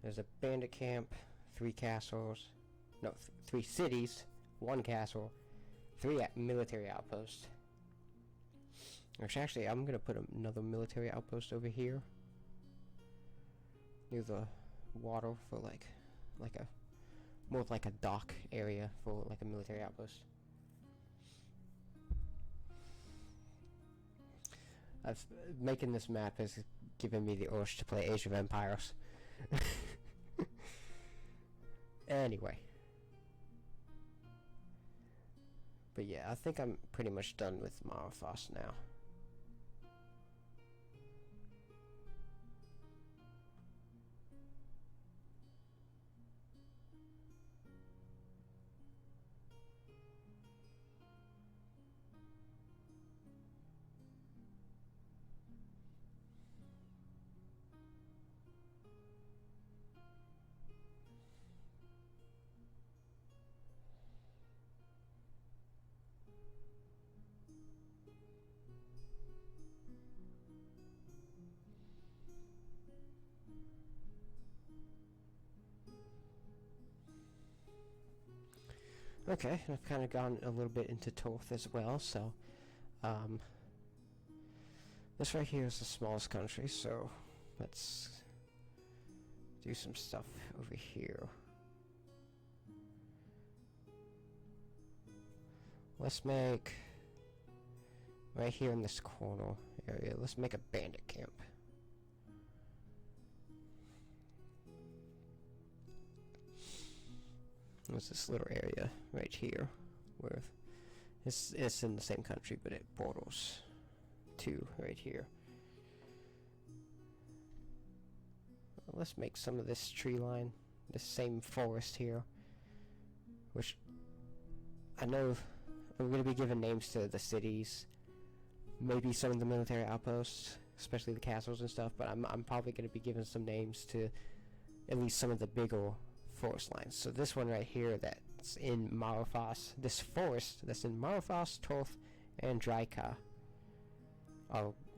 There's a bandit camp, 3 castles, no, 3 cities, 1 castle, 3 military outposts. Which actually, I'm gonna put another military outpost over here near the water for like a more of like a dock area for like a military outpost. Making this map has given me the urge to play Age of Empires. Anyway. But yeah, I think I'm pretty much done with Marlfoss now. Okay, I've kind of gone a little bit into Torth as well, so this right here is the smallest country, so let's do some stuff over here. Let's make, right here in this corner area, let's make a bandit camp. There's this little area right here where it's in the same country, but it borders to right here. Let's make some of this tree line, this same forest here, which I know I'm going to be giving names to the cities, maybe some of the military outposts, especially the castles and stuff, but I'm probably going to be giving some names to at least some of the bigger forest lines. So this one right here that's in Marlfoss, this forest that's in Marlfoss, Torth, and Dryka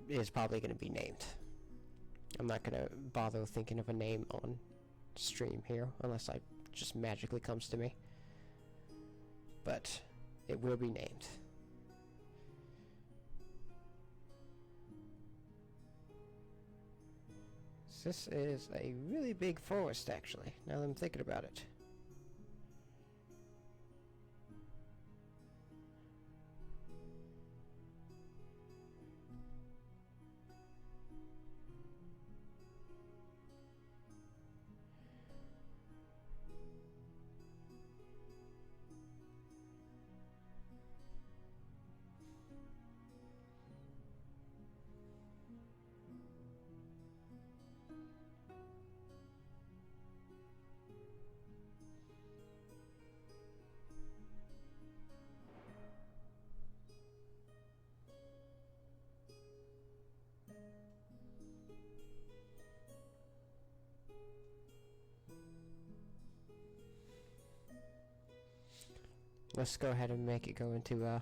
is probably going to be named. I'm not going to bother thinking of a name on stream here unless it just magically comes to me. But it will be named. This is a really big forest, actually, now that I'm thinking about it. Let's go ahead and make it go into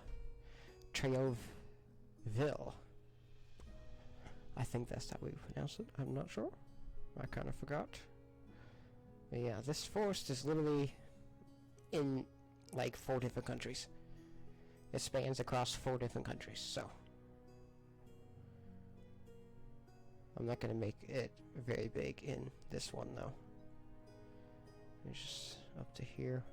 Treoville. I think that's how we pronounce it. I'm not sure. I kind of forgot. But yeah, this forest is literally in like 4 different countries. It spans across 4 different countries, so I'm not gonna make it very big in this one though. It's just up to here.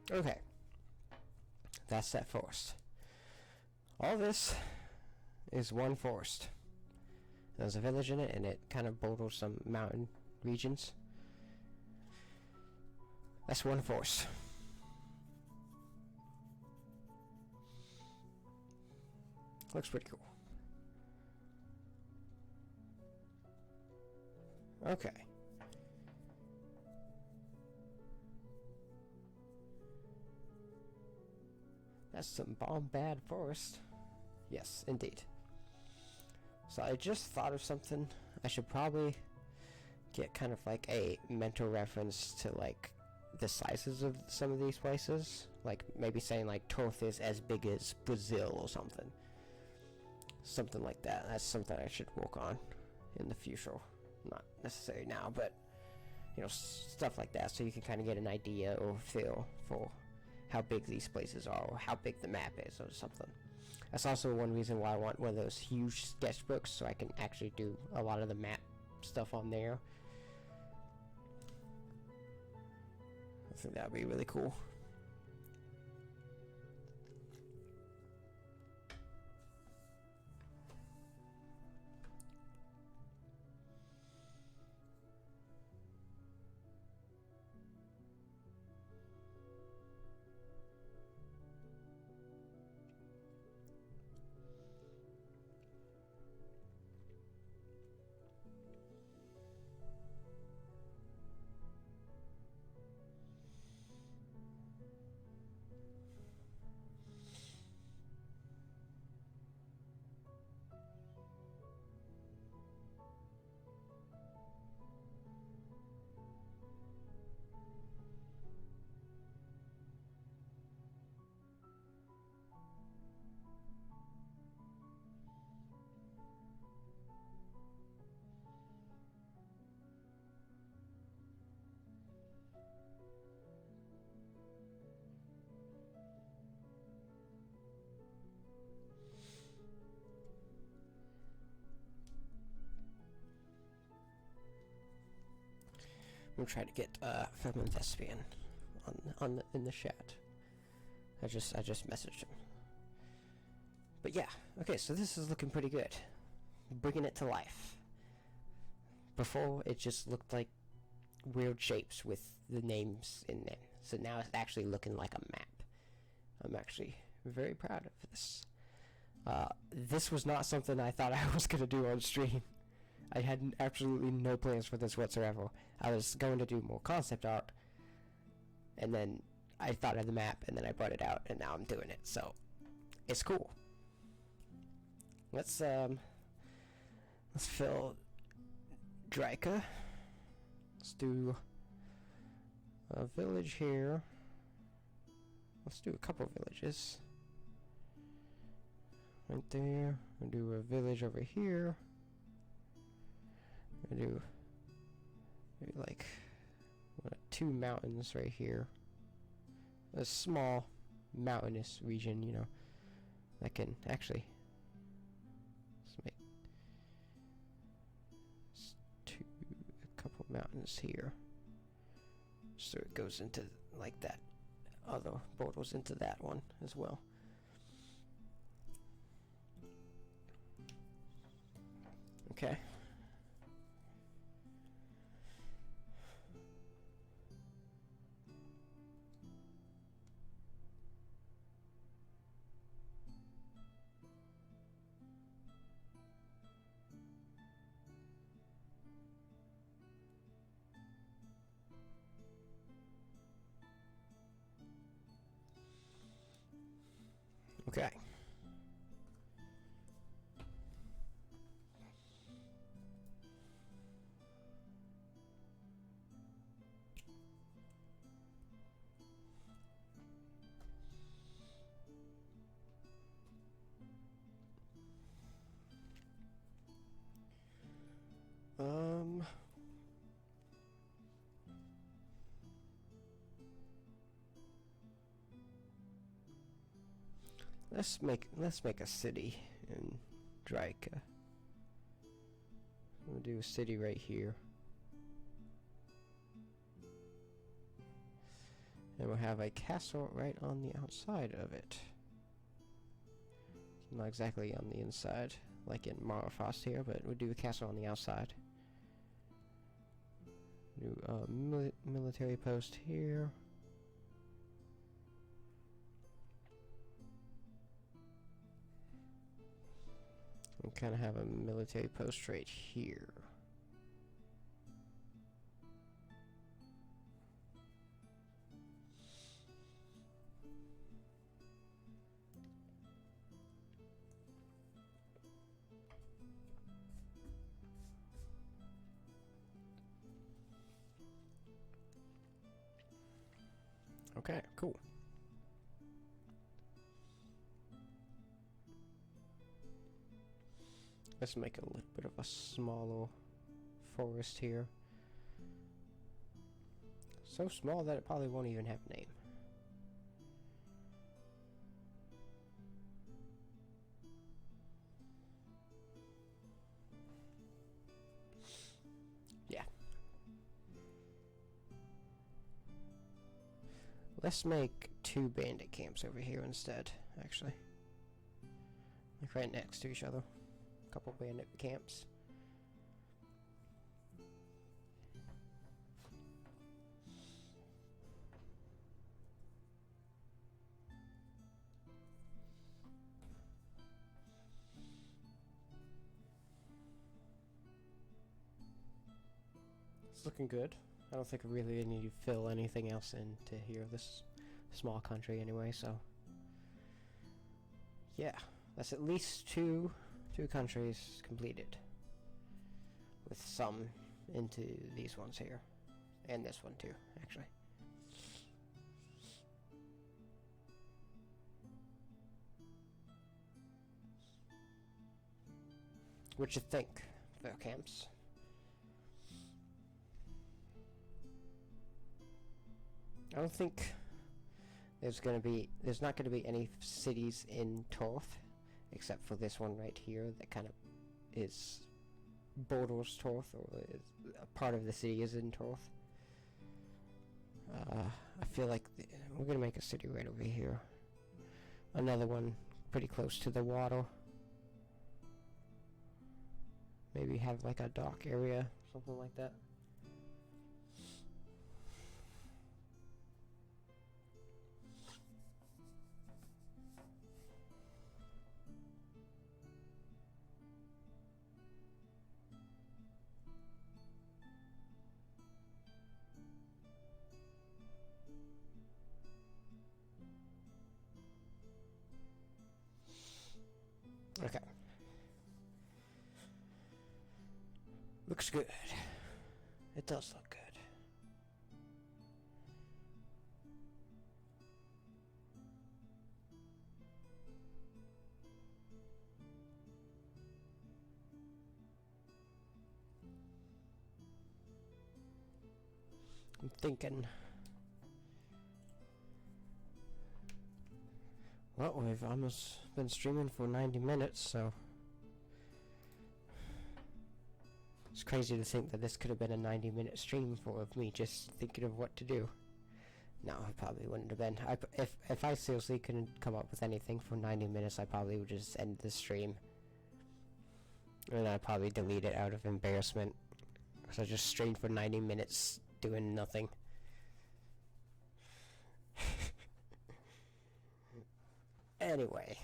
Okay, that's that forest. All this is one forest. There's a village in it, and it kind of borders some mountain regions. That's one forest. Looks pretty cool. Okay. That's some bomb-bad forest. Yes, indeed. So I just thought of something. I should probably get kind of like a mental reference to like the sizes of some of these places. Like maybe saying like Torth is as big as Brazil or something. Something like that. That's something I should work on in the future. Not necessarily now, but you know, stuff like that, so you can kind of get an idea or feel for how big these places are, or how big the map is, or something. That's also one reason why I want one of those huge sketchbooks, so I can actually do a lot of the map stuff on there. I think that would be really cool. I'm gonna try to get Film and Thespian in the chat. I just messaged him. But yeah, okay, so this is looking pretty good. Bringing it to life. Before, it just looked like weird shapes with the names in them. So now it's actually looking like a map. I'm actually very proud of this. This was not something I thought I was gonna do on stream. I had absolutely no plans for this whatsoever. I was going to do more concept art, and then I thought of the map, and then I brought it out, and now I'm doing it. So it's cool. Let's fill Draika. Let's do a village here. Let's do a couple villages. Right there. We'll do a village over here. We'll do maybe like 2 mountains right here. A small mountainous region, you know, that can actually make a couple mountains here. So it goes into like that other portals into that one as well. Okay. Okay. Let's make a city in Draika. We'll do a city right here. And we'll have a castle right on the outside of it. Not exactly on the inside, like in Marfrost here, but we'll do a castle on the outside. Do a military post here. We kind of have a military post right here. Okay, cool. Let's make a little bit of a smaller forest here. So small that it probably won't even have a name. Yeah. Let's make 2 bandit camps over here instead, actually. Like right next to each other. Couple bandit camps. It's looking good. I don't think I really need to fill anything else into here, this small country anyway, so yeah, that's at least two countries completed, with some into these ones here, and this one too, actually. What you think, the camps? I don't think there's not gonna be any cities in Torth, except for this one right here that kind of is borders Torth, or is a part of the city is in Torth. I feel like we're gonna make a city right over here. Another one pretty close to the water. Maybe have like a dock area, something like that. Okay. Looks good. It does look good. I'm thinking, well, we've almost been streaming for 90 minutes, so it's crazy to think that this could have been a 90-minute stream for of me just thinking of what to do. No, it probably wouldn't have been. If I seriously couldn't come up with anything for 90 minutes, I probably would just end the stream. And I'd probably delete it out of embarrassment. Because I just streamed for 90 minutes doing nothing. Anyway.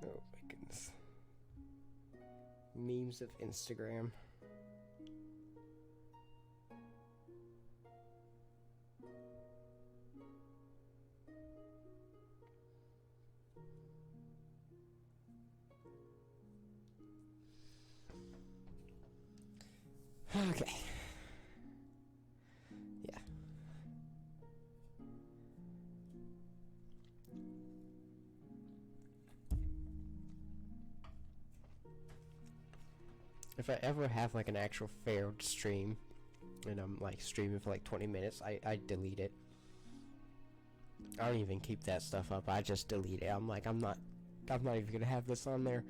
Oh my goodness. Memes of Instagram. Okay. Yeah. If I ever have like an actual failed stream and I'm like streaming for like 20 minutes, I delete it. I don't even keep that stuff up. I just delete it. I'm like, I'm not even gonna have this on there.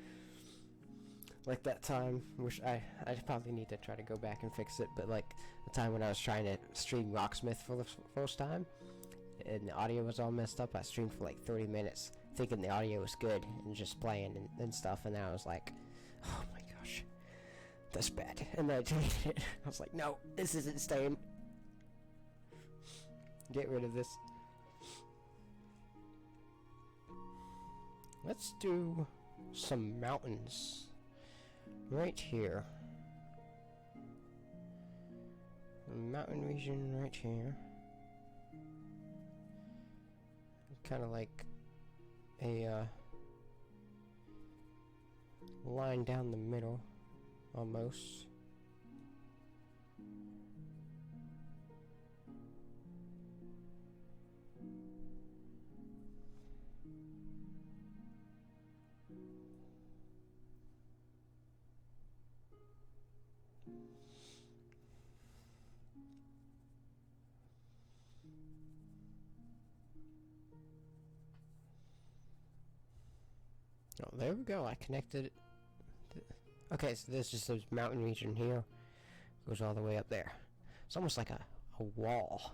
Like that time, which I probably need to try to go back and fix it, but like the time when I was trying to stream Rocksmith for the first time, and the audio was all messed up, I streamed for like 30 minutes, thinking the audio was good, and just playing and stuff, and then I was like, oh my gosh, that's bad, and then I deleted it. I was like, no, this isn't staying. get rid of this. Let's do some mountains right here. Mountain region right here. Kind of like a line down the middle, almost. Oh, there we go. I connected it. Okay, so there's just this mountain region here. Goes all the way up there. It's almost like a wall.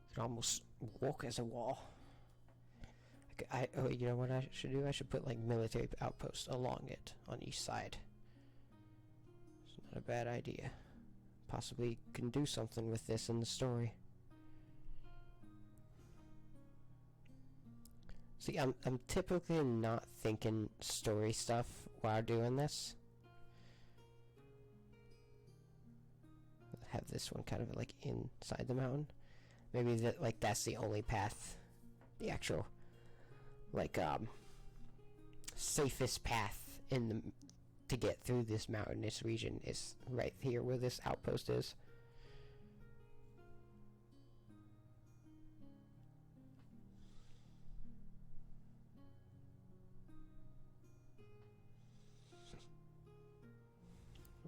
You can almost walk as a wall. Oh, you know what I should do? I should put like military outposts along it on each side. It's not a bad idea. Possibly can do something with this in the story. See, I'm typically not thinking story stuff while doing this. Have this one kind of like inside the mountain. Maybe that that's the only path, the actual safest path to get through this mountainous region is right here where this outpost is.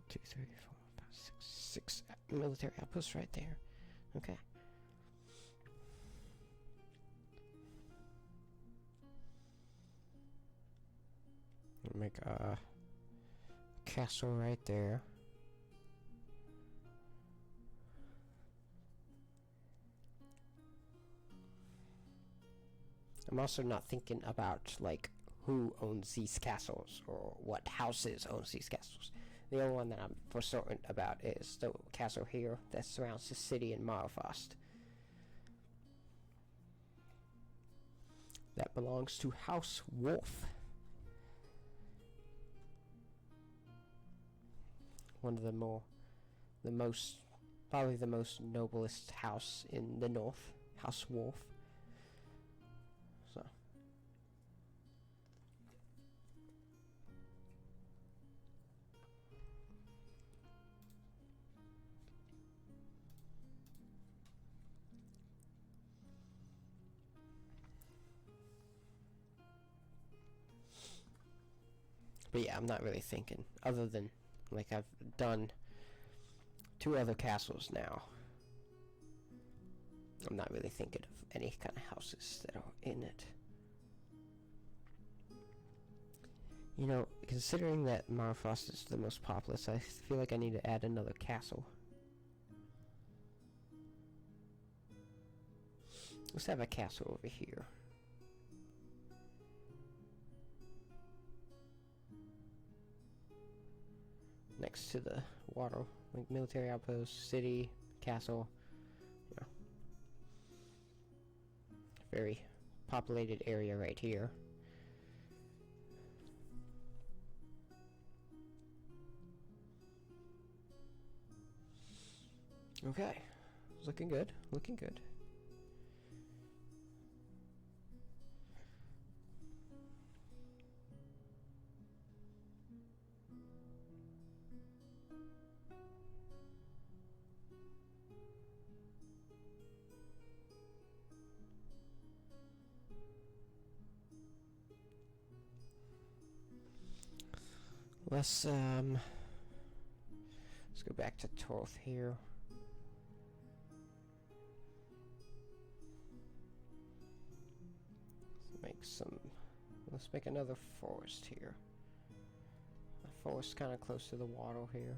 Two, three, four, five, six military outposts right there. Okay. Make a castle right there. I'm also not thinking about who owns these castles or what houses owns these castles. The only one that I'm for certain about is the castle here that surrounds the city in Marfrost. That belongs to House Wolf. One of probably the most noblest house in the north, House Wolf. So. But yeah, I'm not really thinking, other than I've done 2 other castles now. I'm not really thinking of any kind of houses that are in it. You know, considering that Marfrost is the most populous, I feel like I need to add another castle. Let's have a castle over here. Next to the water, military outpost, city, castle. Yeah. Very populated area right here. Okay, it's looking good, looking good. Let's go back to Torth here. Let's make another forest here. A forest kind of close to the water here.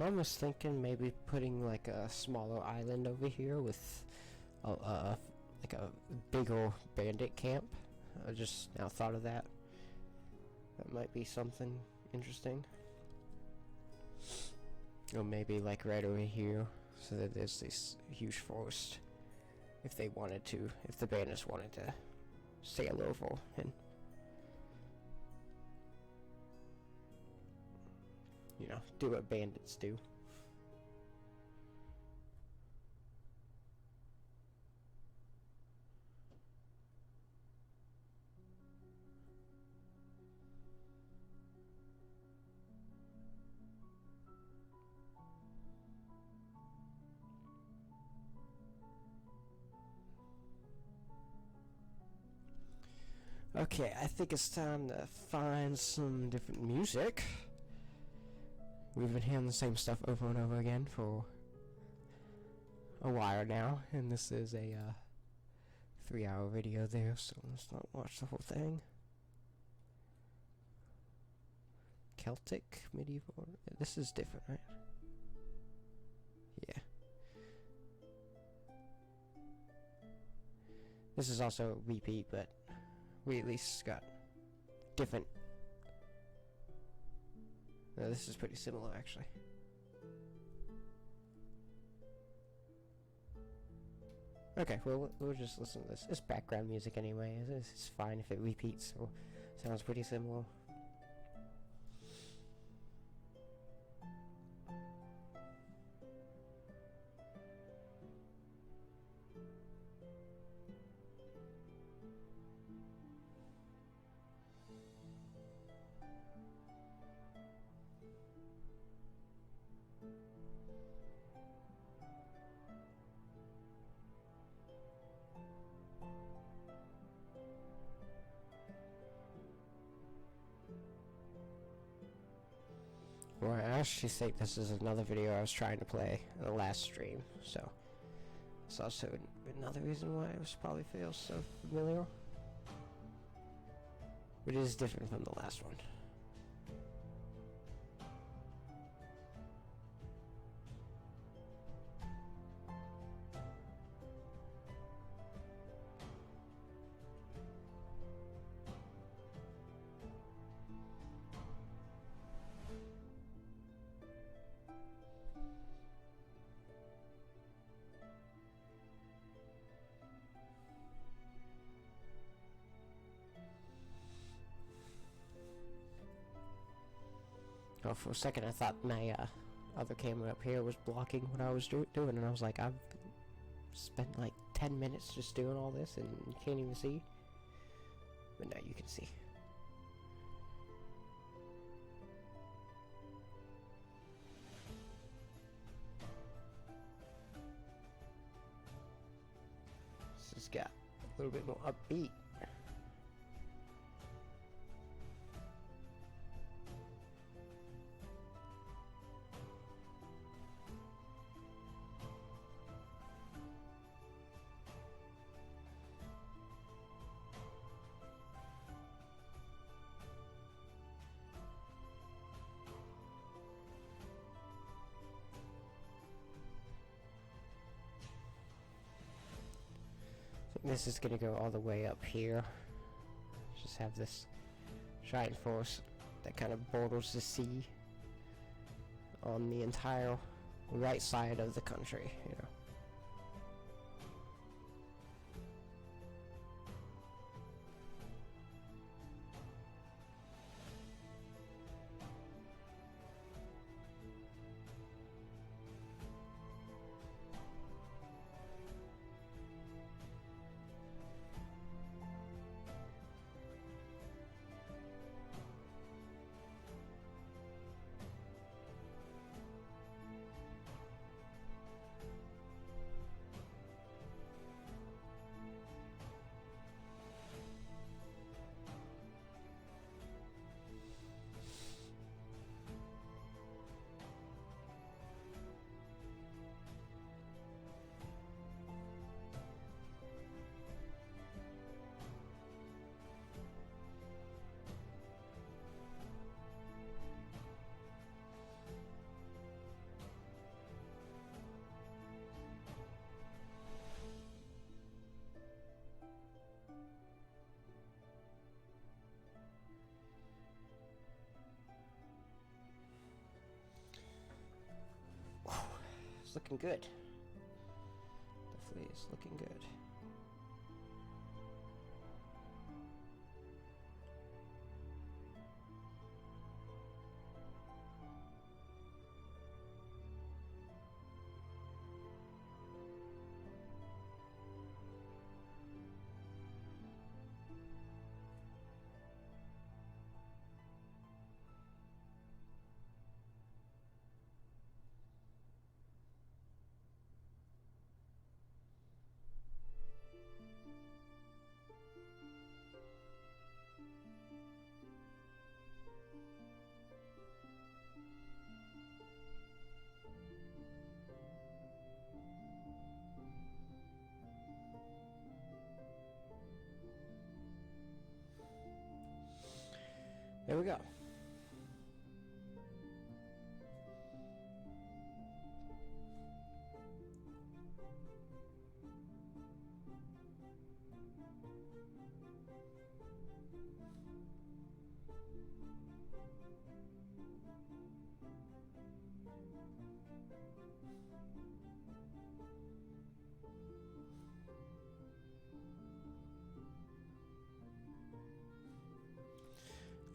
Mom was thinking maybe putting like a smaller island over here with like a bigger bandit camp. I just now thought of that. That might be something interesting. Or maybe like right over here, so that there's this huge forest. If they wanted to, if the bandits wanted to sail over and, you know, do what bandits do. Okay, I think it's time to find some different music. We've been hearing the same stuff over and over again for a while now, and this is a 3-hour video there, so let's not watch the whole thing. Celtic, medieval, this is different, right? Yeah. This is also a repeat, but we at least got different. No, this is pretty similar, actually. Okay, well, we'll just listen to this. It's background music anyway. It's fine if it repeats, so sounds pretty similar. Well, I actually think this is another video I was trying to play in the last stream, so it's also another reason why it was probably feels so familiar. But it is different from the last one. Oh, for a second I thought my other camera up here was blocking what I was doing, and I was like, I've spent like 10 minutes just doing all this and you can't even see. But now you can see. This has got a little bit more upbeat. This is gonna go all the way up here. Just have this giant forest that kind of borders the sea on the entire right side of the country, you know. It's looking good. Definitely is looking good. There we go.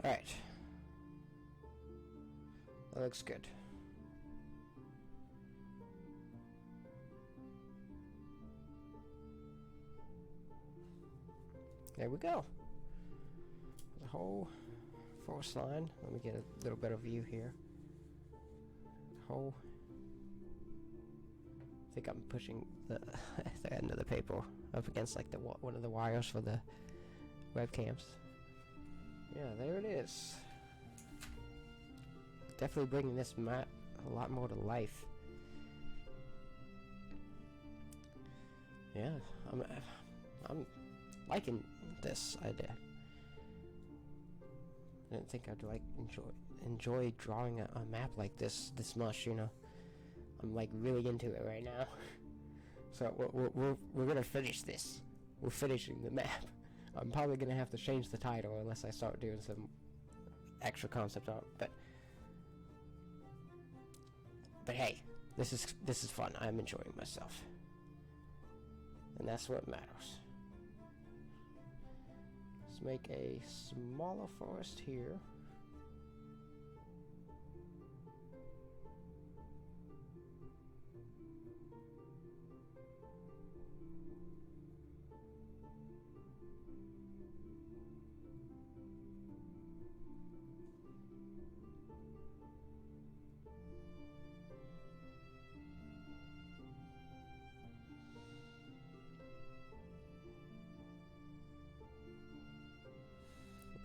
All right. That looks good. There we go. The whole forest line. Let me get a little better view here. The whole. I think I'm pushing the end of the paper up against like the one of the wires for the webcams. Yeah, there it is. Definitely bringing this map a lot more to life. Yeah, I'm liking this idea. I didn't think I'd like enjoy drawing a map like this much. You know, I'm like really into it right now. So we're gonna finish this. We're finishing the map. I'm probably gonna have to change the title unless I start doing some extra concept art. But hey, this is fun. I'm enjoying myself, and that's what matters. Let's make a smaller forest here.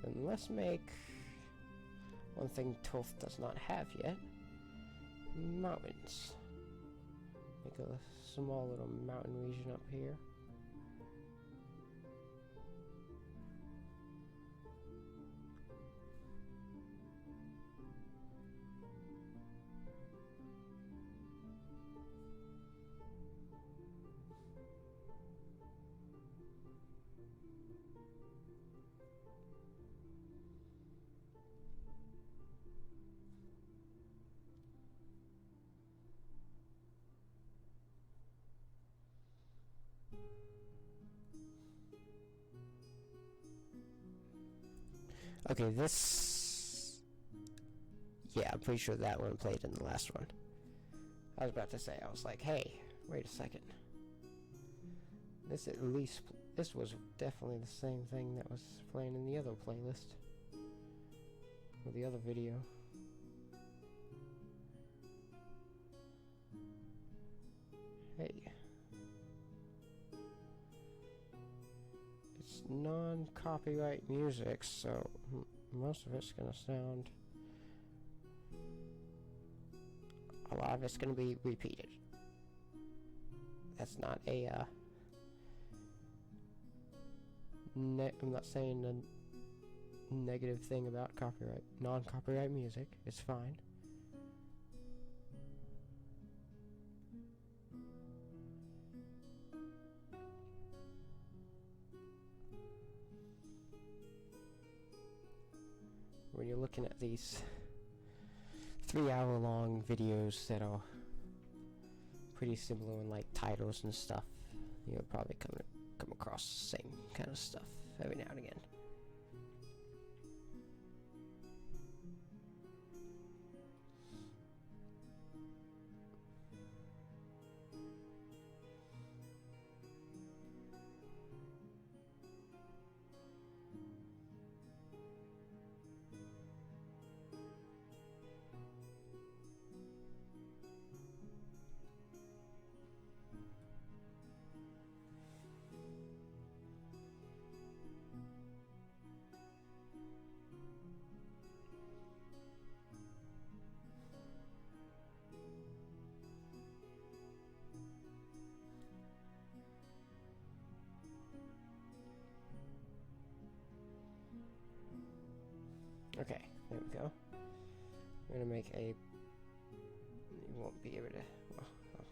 And let's make one thing Toth does not have yet. Mountains. Make a small little mountain region up here. Okay, this... Yeah, I'm pretty sure that one played in the last one. I was about to say, I was like, hey, wait a second. This at least... This was definitely the same thing that was playing in the other playlist. Or the other video. Hey. It's non-copyright music, so most of it's gonna sound... A lot of it's gonna be repeated. That's not a, I'm not saying a negative thing about copyright. Non-copyright music is fine. When you're looking at these 3-hour-long videos that are pretty similar in like titles and stuff. You'll probably come across the same kind of stuff every now and again. Okay, there we go. We're gonna make a. You won't be able to I'll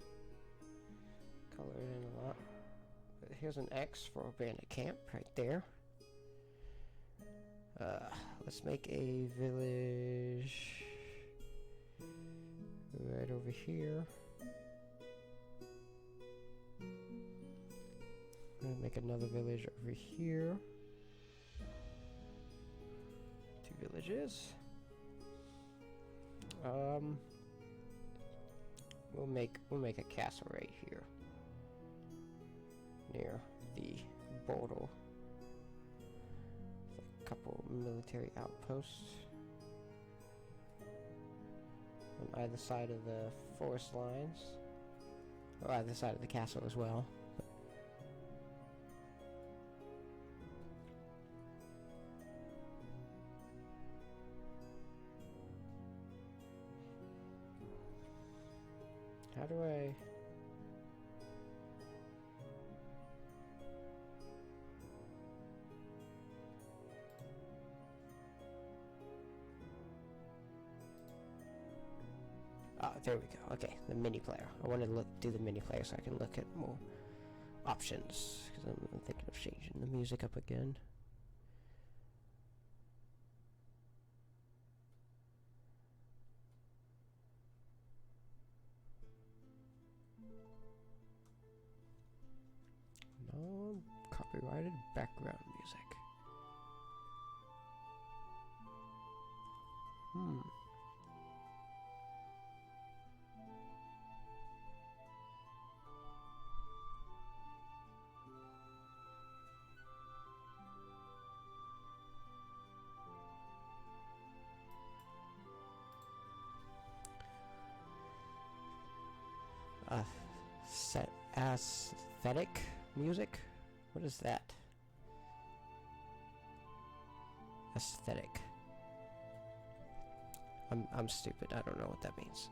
color it in a lot. But here's an X for abandoned camp right there. Let's make a village right over here. I'm gonna make another village over here. Villages. We'll make a castle right here near the border. A couple military outposts on either side of the forest lines, or either side of the castle as well. How do I... Ah, there we go. Okay, the mini player. I want to do the mini player so I can look at more options, because I'm thinking of changing the music up again. Non-copyrighted background music. Aesthetic music? What is that? Aesthetic. I'm stupid. I don't know what that means.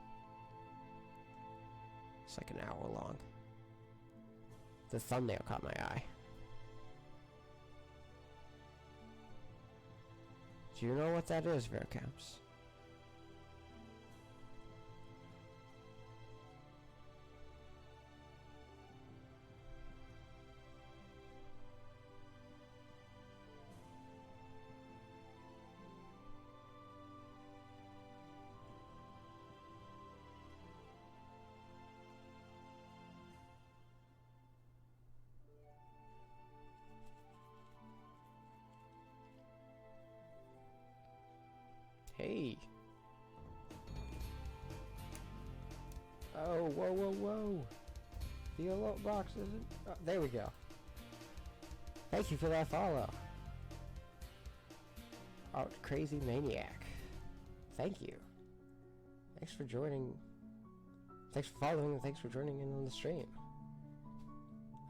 It's like an hour long. The thumbnail caught my eye. Do you know what that is, Vercamps? Hey. Oh, whoa, whoa, whoa. The alert box isn't... Oh, there we go. Thank you for that follow. Oh, Crazy Maniac. Thank you. Thanks for joining. Thanks for following and thanks for joining in on the stream.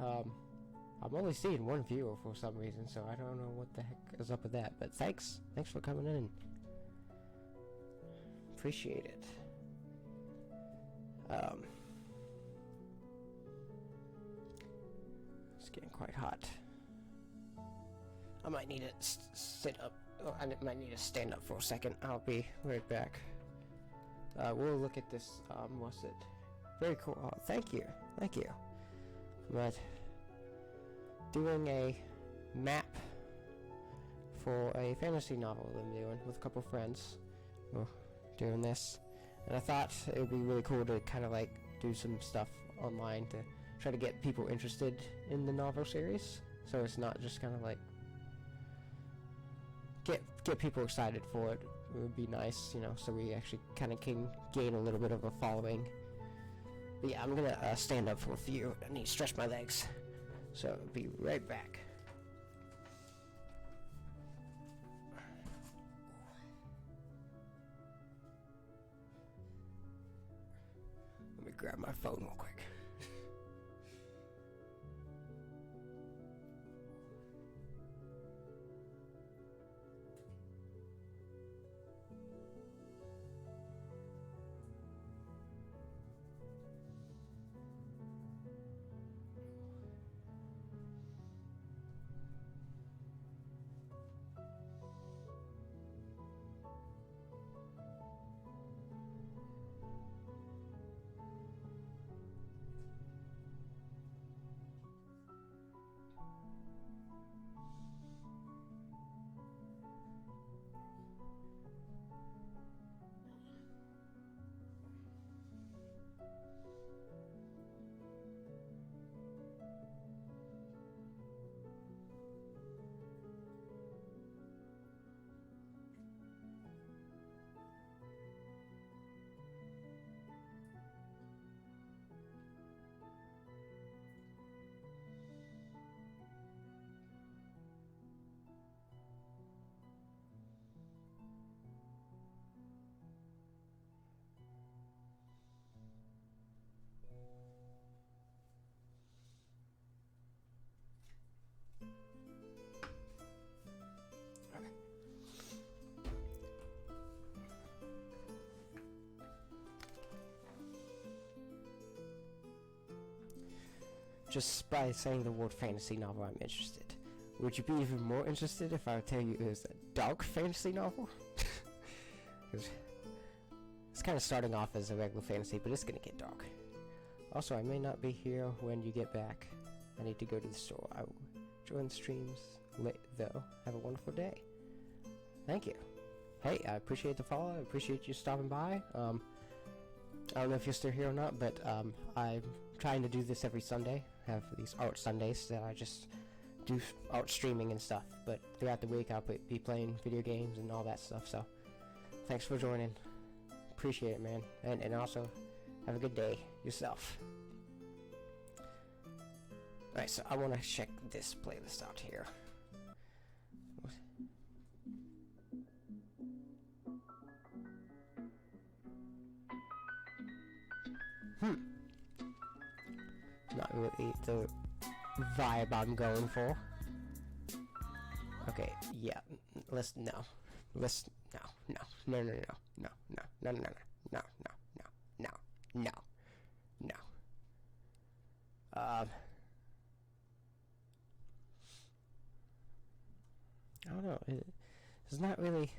I'm only seeing one viewer for some reason, so I don't know what the heck is up with that. But thanks. Thanks for coming in. Appreciate it. It's getting quite hot. I might need to sit up. Oh, I might need to stand up for a second. I'll be right back. We'll look at this. What's it? Very cool. Oh, thank you. Thank you. But doing a map for a fantasy novel that I'm doing with a couple friends. We're doing this, and I thought it would be really cool to kind of like do some stuff online to try to get people interested in the novel series, so it's not just kind of like get people excited for it. It would be nice, you know, so we actually kind of can gain a little bit of a following. But yeah, I'm gonna stand up for a few. I need to stretch my legs, so I'll be right back. Let me grab my phone real quick. Just by saying the word fantasy novel, I'm interested. Would you be even more interested if I would tell you it was a dark fantasy novel? It's kind of starting off as a regular fantasy, but it's gonna get dark. Also, I may not be here when you get back. I need to go to the store. I will join the streams late, though. Have a wonderful day. Thank you. Hey, I appreciate the follow. I appreciate you stopping by. I don't know if you're still here or not, but I'm trying to do this every Sunday. Have these art Sundays that I just do art streaming and stuff. But throughout the week, I'll be playing video games and all that stuff. So, thanks for joining. Appreciate it, man. And also, have a good day yourself. Alright, so I want to check this playlist out here. Not really the vibe I'm going for. Okay, yeah. Let's no. Let's no. I don't know. There's not really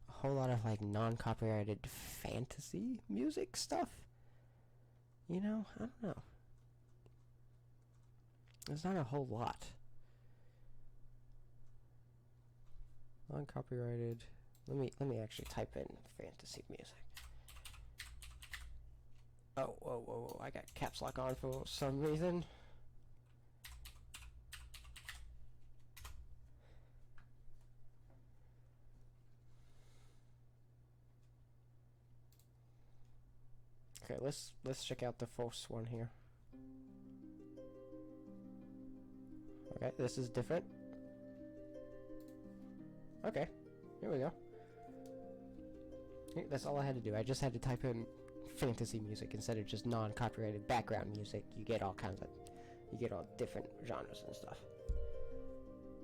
a whole lot of like non-copyrighted fantasy music stuff. You know, I don't know. There's not a whole lot. Non-copyrighted. Let me actually type in fantasy music. Oh, whoa, I got caps lock on for some reason. Okay, let's check out the first one here. Okay, this is different. Okay, here we go. That's all I had to do. I just had to type in fantasy music instead of just non-copyrighted background music. You get all different genres and stuff.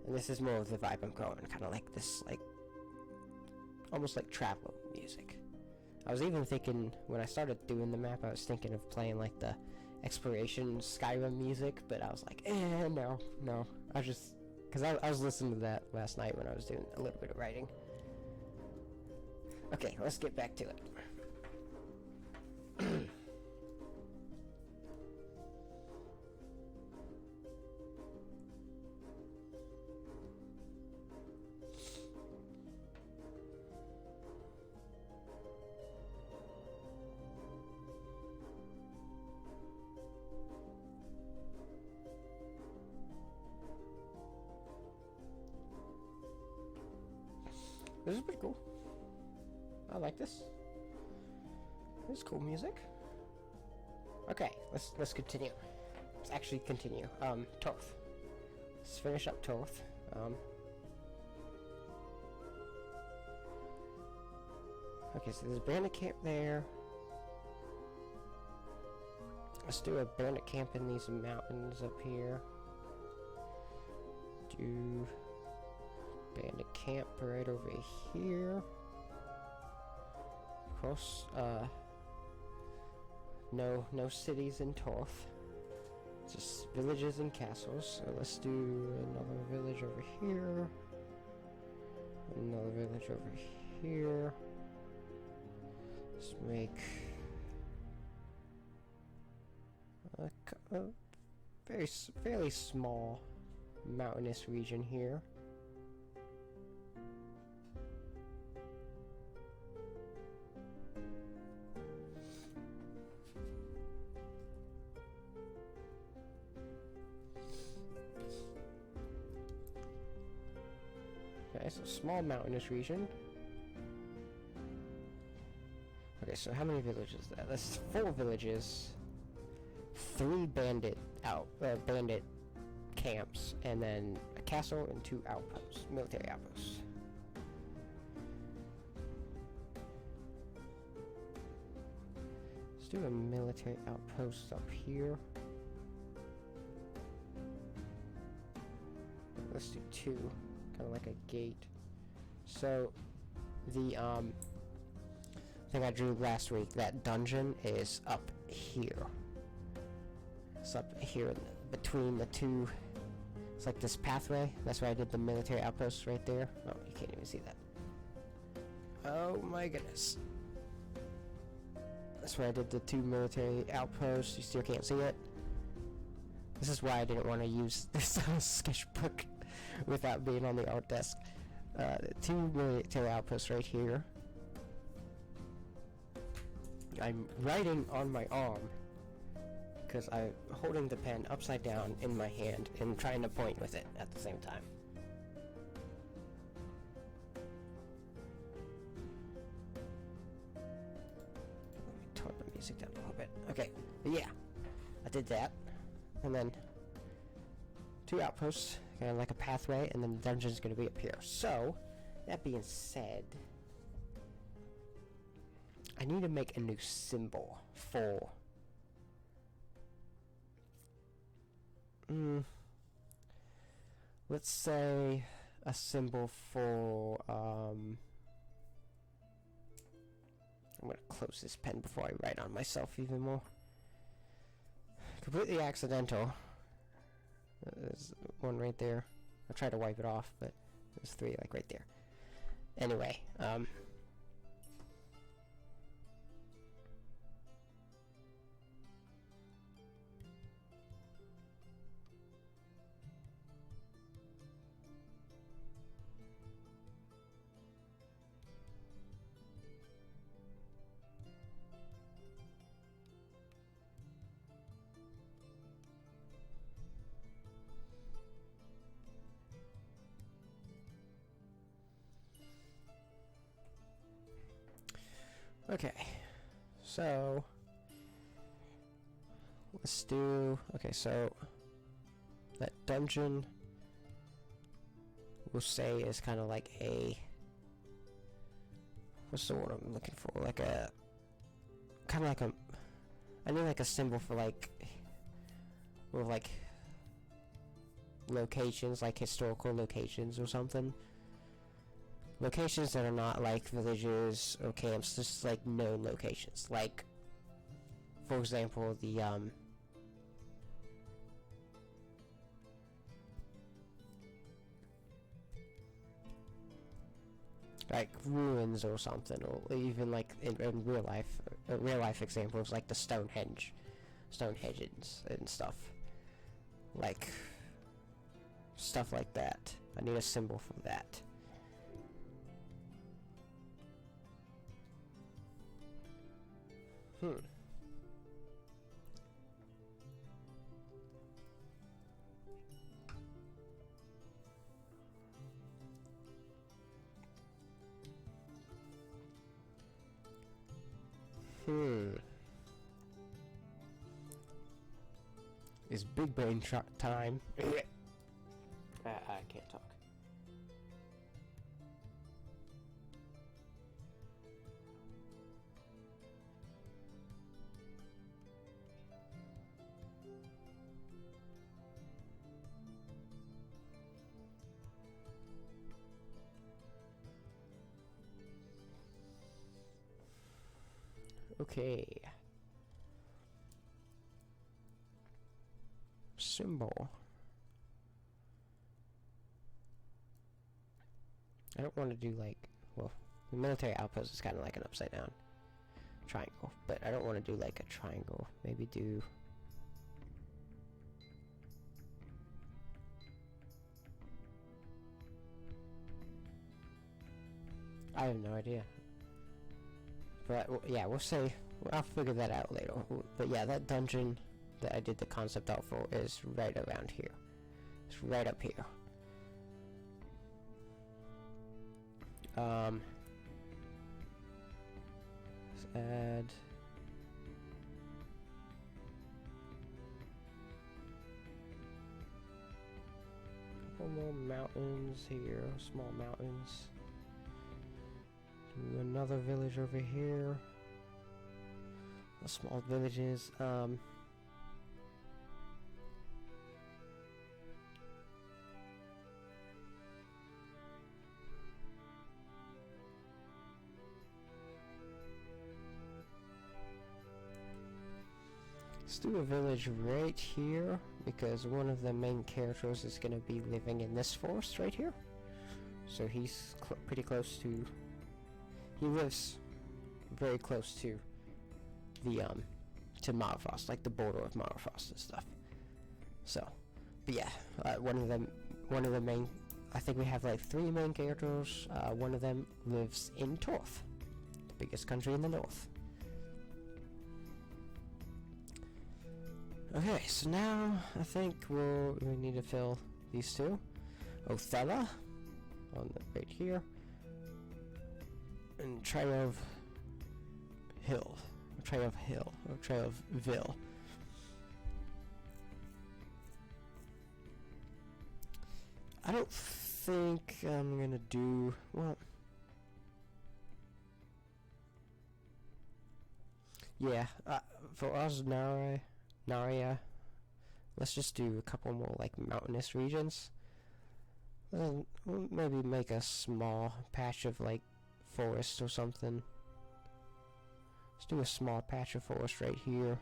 And this is more of the vibe I'm going, kind of like this, like almost like travel music. I was even thinking, when I started doing the map, I was thinking of playing like the exploration Skyrim music, but I was like, no. I just, because I was listening to that last night when I was doing a little bit of writing. Okay, let's get back to it. This is pretty cool. I like this. This is cool music. Okay, let's continue. Let's actually continue. Torth. Let's finish up Torth. Okay, so there's a bandit camp there. Let's do a bandit camp in these mountains up here. Do bandit camp right over here. Of course, no cities in Torth. Just villages and castles. So let's do another village over here. Another village over here. Let's make a fairly small mountainous region here. Okay, so small mountainous region. Okay, so how many villages is that? That's 4 villages, 3 bandit camps, and then a castle and 2 outposts, military outposts. Let's do a military outpost up here. Let's do 2, kind of like a gate. So the thing I drew last week, that dungeon is up here. It's up here between the 2. It's like this pathway. That's why I did the military outposts right there. Oh, you can't even see that. Oh my goodness. That's where I did the 2 military outposts. You still can't see it. This is why I didn't want to use this sketchbook without being on the art desk. The 2 military outposts right here. I'm writing on my arm because I'm holding the pen upside down in my hand and trying to point with it at the same time. Let me turn the music down a little bit. Okay, but yeah, I did that. And then 2 outposts, kind of like a pathway, and then the dungeon's going to be up here. So, that being said, I need to make a new symbol for let's say a symbol for I'm gonna close this pen before I write on myself even more. Completely accidental. There's one right there. I tried to wipe it off, but there's 3 like right there. Anyway, okay, so let's do, okay, so that dungeon we'll say is kind of like a, what's the word I'm looking for, like a, kind of like a, I need like a symbol for like, or like locations, like historical locations or something. Locations that are not like villages or camps, just like known locations. Like, for example, the like ruins or something, or even like in real life examples like the Stonehenges and stuff, like stuff like that. I need a symbol for that. It's big brain time. I can't talk. Okay. Symbol. I don't want to do like, well, the military outpost is kind of like an upside down triangle, but I don't want to do like a triangle. Maybe do I have no idea. But yeah, we'll say, I'll figure that out later. But yeah, that dungeon that I did the concept art for is right around here. It's right up here. Let's add a couple more mountains here, small mountains. Do another village over here. Small villages. Let's do a village right here, because one of the main characters is going to be living in this forest right here. So he's pretty close to... He lives very close to the, to Marfrost, like the border of Marfrost and stuff. So, but yeah, one of the main... I think we have like 3 main characters. One of them lives in Torth, the biggest country in the north. Okay, so now I think we need to fill these 2. Othella, right here, and Trioville. I don't think I'm gonna do, well, yeah, for us, Naria, let's just do a couple more like mountainous regions. We'll maybe make a small patch of like forest or something. Let's do a small patch of forest right here.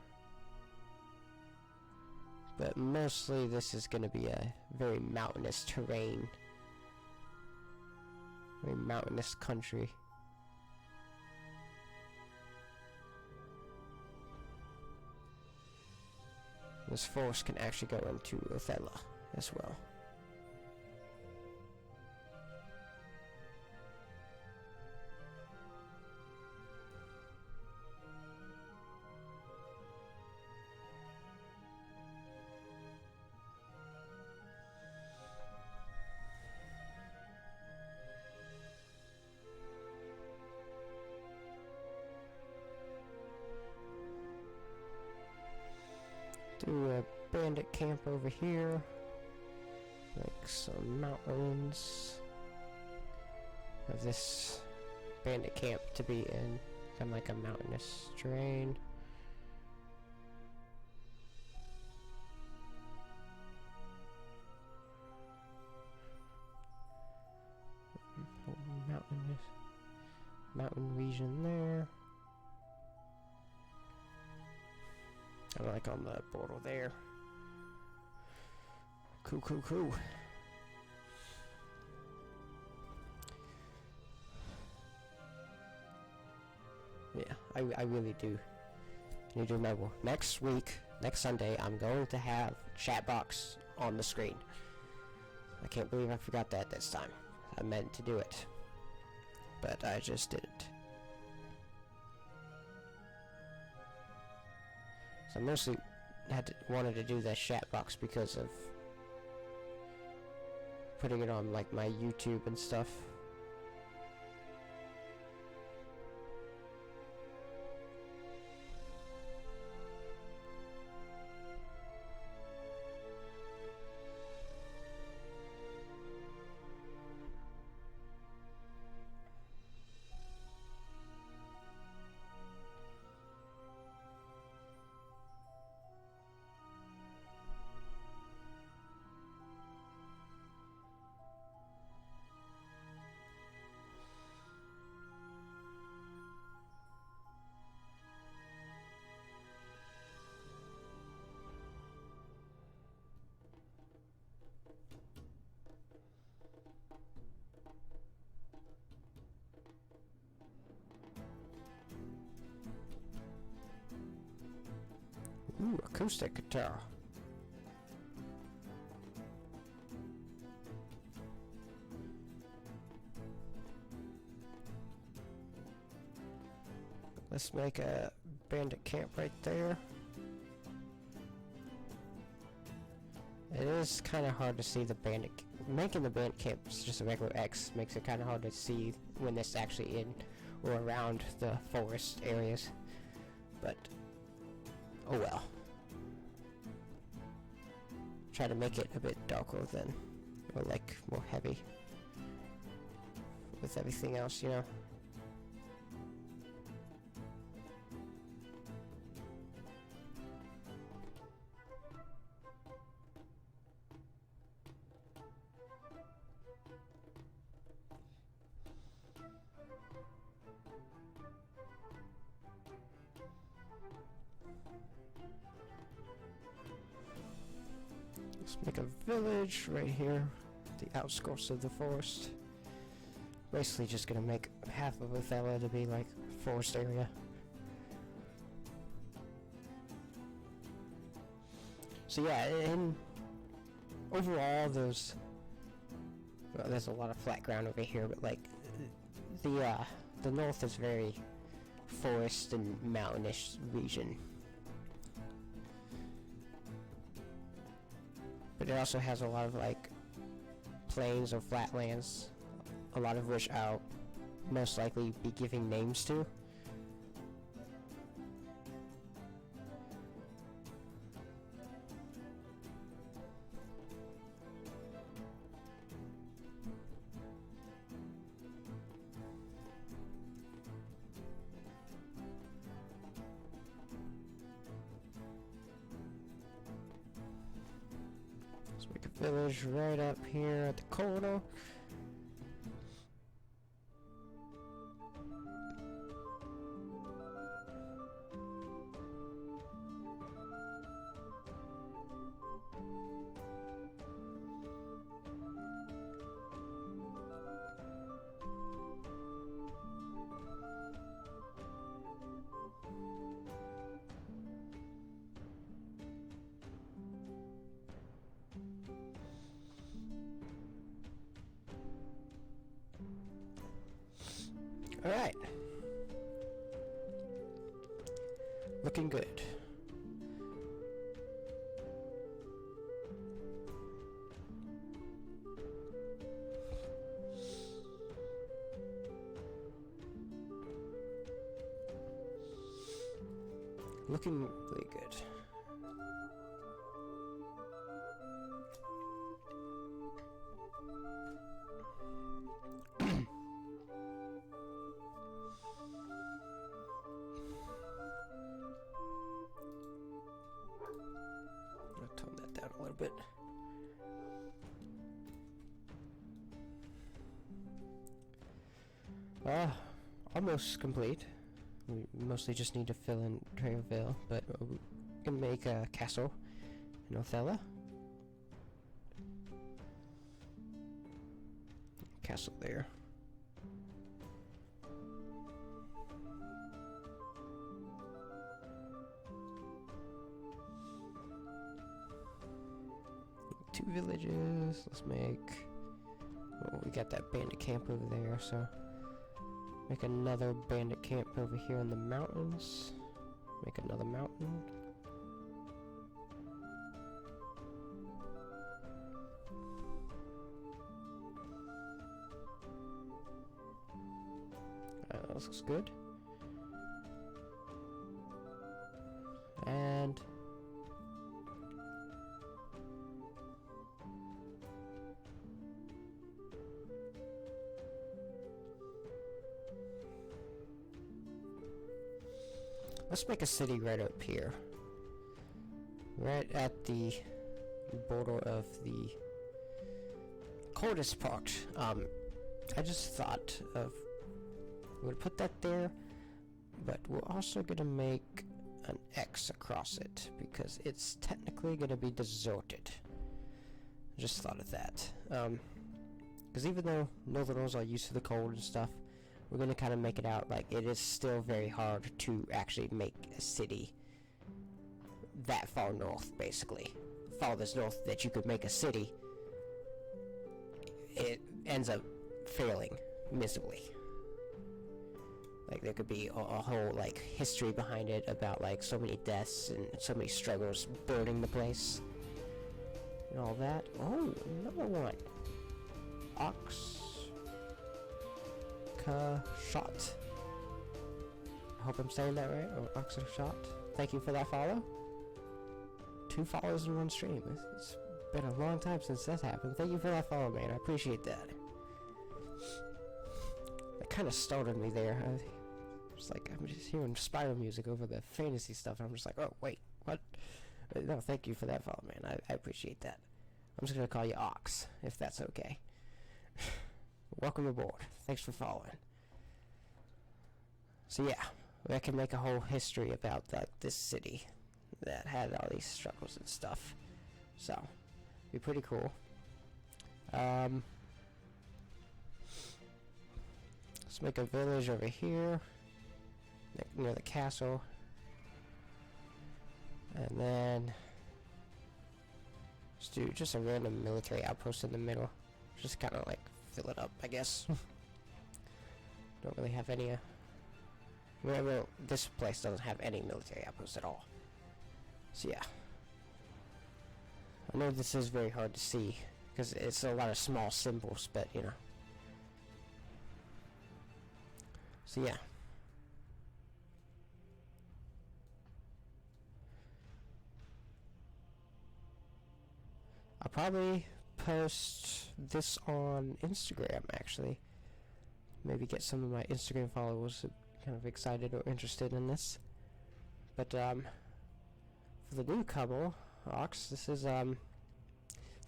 But mostly this is going to be a very mountainous terrain. Very mountainous country. This forest can actually go into Othella as well. Do a bandit camp over here. Like some mountains. Have this bandit camp to be in kind of like a mountainous terrain. Mountain region there. Kind of like on the border there. Cool. Yeah, I really do need to remember. Next week, next Sunday, I'm going to have Chatbox on the screen. I can't believe I forgot that this time. I meant to do it, but I just didn't. So I mostly wanted to do that Chatbox because of putting it on like my YouTube and stuff. acoustic guitar. Let's make a bandit camp right there. It is kind of hard to see the bandit. Making the bandit camp just a regular X makes it kind of hard to see when it's actually in or around the forest areas. But oh well. Try to make it a bit darker than, or like more heavy with everything else, you know. Let's make a village right here, the outskirts of the forest. Basically just gonna make half of Othello to be like forest area. So yeah, and overall there's a lot of flat ground over here, but like the north is very forest and mountainous region. But it also has a lot of like plains or flatlands, a lot of which I'll most likely be giving names to. Let's make a village right up here at the corner. Alright. Looking good. Looking really good. Tone that down a little bit. Almost complete. We mostly just need to fill in Trailville, but we can make a castle in Othello. Castle there. Two villages. Let's make. Oh, we got that bandit camp over there, so make another bandit camp over here in the mountains. Make another mountain. This looks good. And let's make a city right up here. Right at the border of the coldest part. I just thought of, we'll put that there, but we're also gonna make an X across it because it's technically gonna be deserted. Just thought of that. Because even though Northerners are used to the cold and stuff, we're gonna kind of make it out like it is still very hard to actually make a city that far north, basically. Farthest north that you could make a city, it ends up failing miserably. Like, there could be a whole, like, history behind it about, like, so many deaths and so many struggles burning the place. And all that. Oh, another one. Shot. I hope I'm saying that right. Or Shot. Thank you for that follow. 2 follows in 1 stream. It's been a long time since that happened. Thank you for that follow, man. I appreciate that. It kind of startled me there. I'm just hearing spiral music over the fantasy stuff, and I'm just like, oh, wait, what? No, thank you for that follow, man. I appreciate that. I'm just gonna call you Ox, if that's okay. Welcome aboard. Thanks for following. So yeah, I can make a whole history about this city that had all these struggles and stuff. So, be pretty cool. Let's make a village over here, near the castle. And then let's do just a random military outpost in the middle. Just kind of like fill it up, I guess. Don't really have any. Well, this place doesn't have any military outposts at all. So yeah, I know this is very hard to see because it's a lot of small symbols, but you know. So yeah. I'll probably post this on Instagram, actually. Maybe get some of my Instagram followers kind of excited or interested in this. But for the new couple, Ox, this is the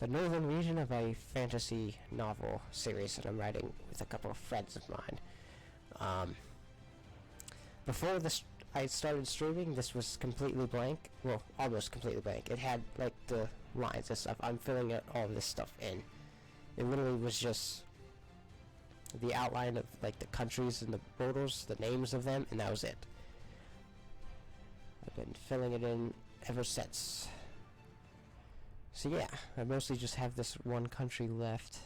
northern region of a fantasy novel series that I'm writing with a couple of friends of mine. Before I started streaming, this was completely blank. Well, almost completely blank. It had like the lines and stuff. I'm filling all this stuff in. It literally was just the outline of like the countries and the borders, the names of them, and that was it. I've been filling it in ever since. So yeah, I mostly just have this one country left.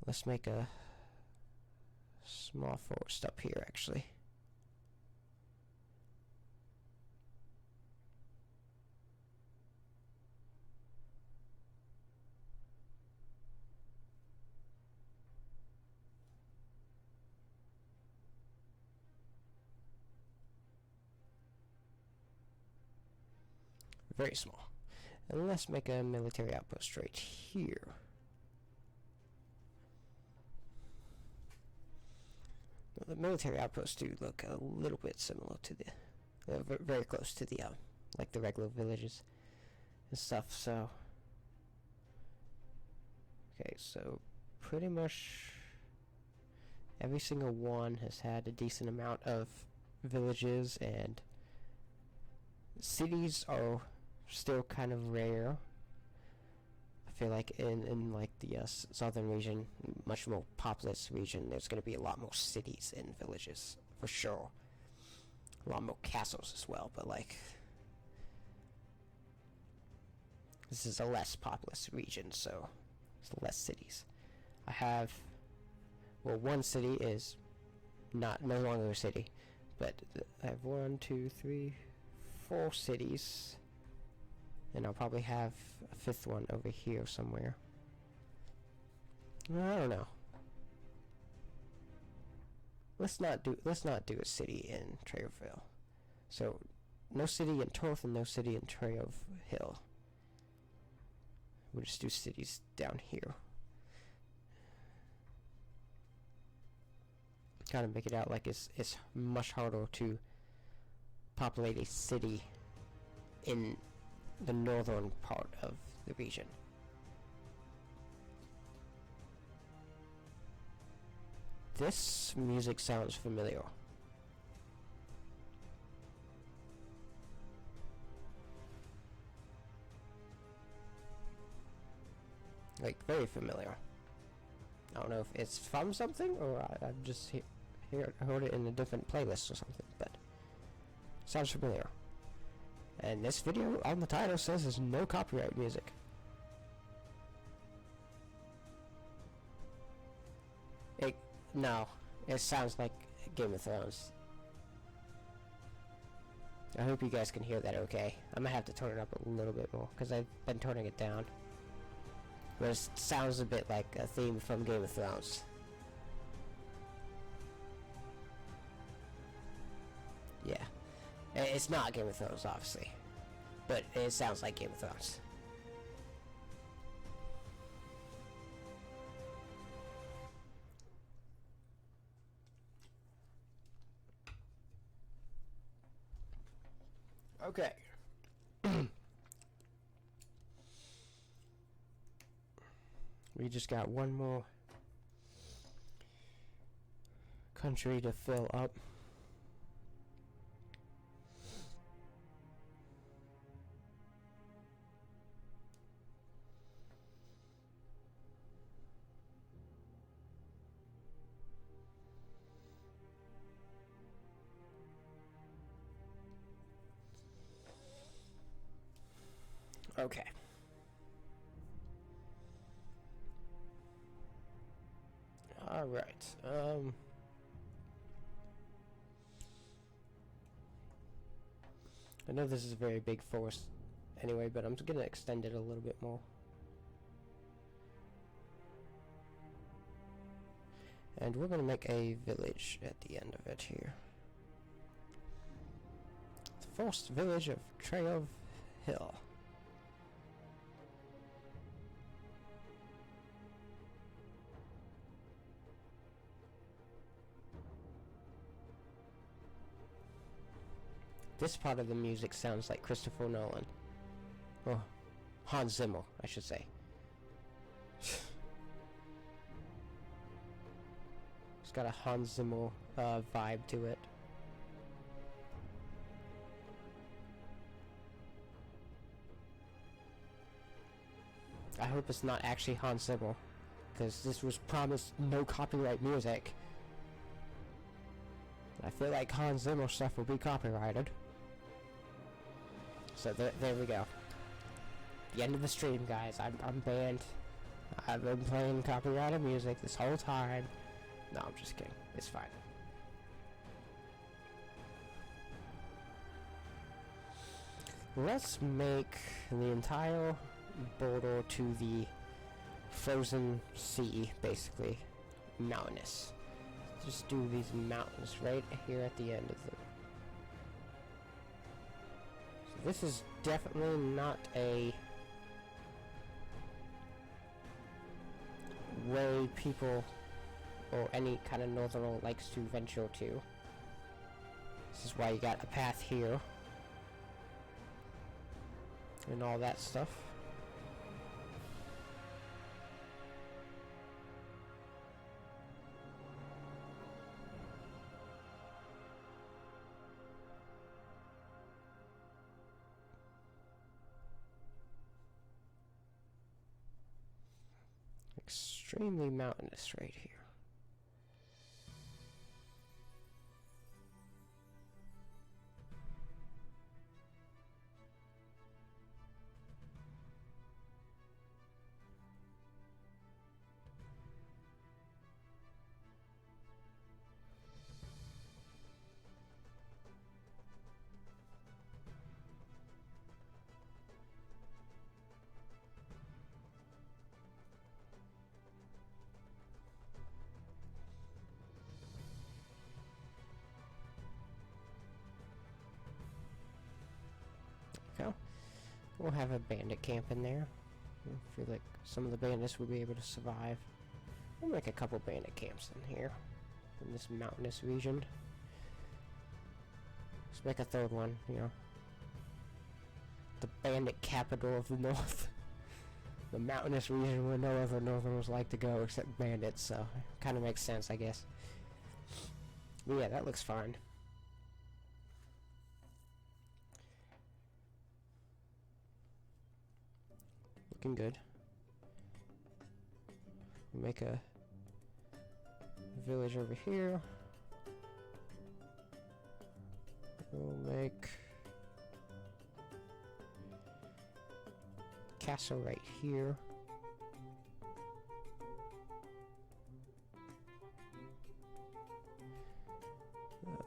Let's make a small forest up here, actually. Very small. And let's make a military outpost right here. Now, the military outposts do look a little bit similar to the, very close to the, like the regular villages and stuff, so. Okay, so pretty much every single one has had a decent amount of villages, and cities are still kind of rare. I feel like in like the southern region, much more populous region, there's going to be a lot more cities and villages for sure. A lot more castles as well, but like this is a less populous region, so it's less cities. I have, well, one city is no longer a city, but I have 1, 2, 3, 4 cities. And I'll probably have a 5th one over here somewhere. I don't know. Let's not do a city in Trailville. So no city in Torth and no city in Trail Hill. We'll just do cities down here. Kind of make it out like it's much harder to populate a city in the northern part of the region. This music sounds familiar. Like, very familiar. I don't know if it's from something, or I've just heard it in a different playlist or something, but sounds familiar. And this video on the title says there's no copyright music. No, it sounds like Game of Thrones. I hope you guys can hear that okay. I'm gonna have to turn it up a little bit more, because I've been turning it down. But it sounds a bit like a theme from Game of Thrones. Yeah. It's not Game of Thrones, obviously. But it sounds like Game of Thrones. Okay. We just got one more country to fill up. Okay. All right. I know this is a very big forest anyway, but I'm just gonna extend it a little bit more. And we're gonna make a village at the end of it here. The first village of Trail Hill. This part of the music sounds like Christopher Nolan. Oh, Hans Zimmer, I should say. It's got a Hans Zimmer vibe to it. I hope it's not actually Hans Zimmer, because this was promised no copyright music. I feel like Hans Zimmer stuff will be copyrighted. So there we go. The end of the stream, guys. I'm banned. I've been playing copyrighted music this whole time. No, I'm just kidding. It's fine. Let's make the entire border to the frozen sea, basically, mountainous. Just do these mountains right here at the end of the... So this is definitely not a way people or any kind of northerner likes to venture to. This is why you got a path here and all that stuff. Extremely mountainous right here. We'll have a bandit camp in there. I feel like some of the bandits will be able to survive. We'll make a couple bandit camps in here, in this mountainous region. Let's make a third one, you know. The bandit capital of the north. The mountainous region where no other northerners like to go except bandits, so kind of makes sense, I guess. But yeah, that looks fine. Looking good. We'll make a village over here. We'll make castle right here.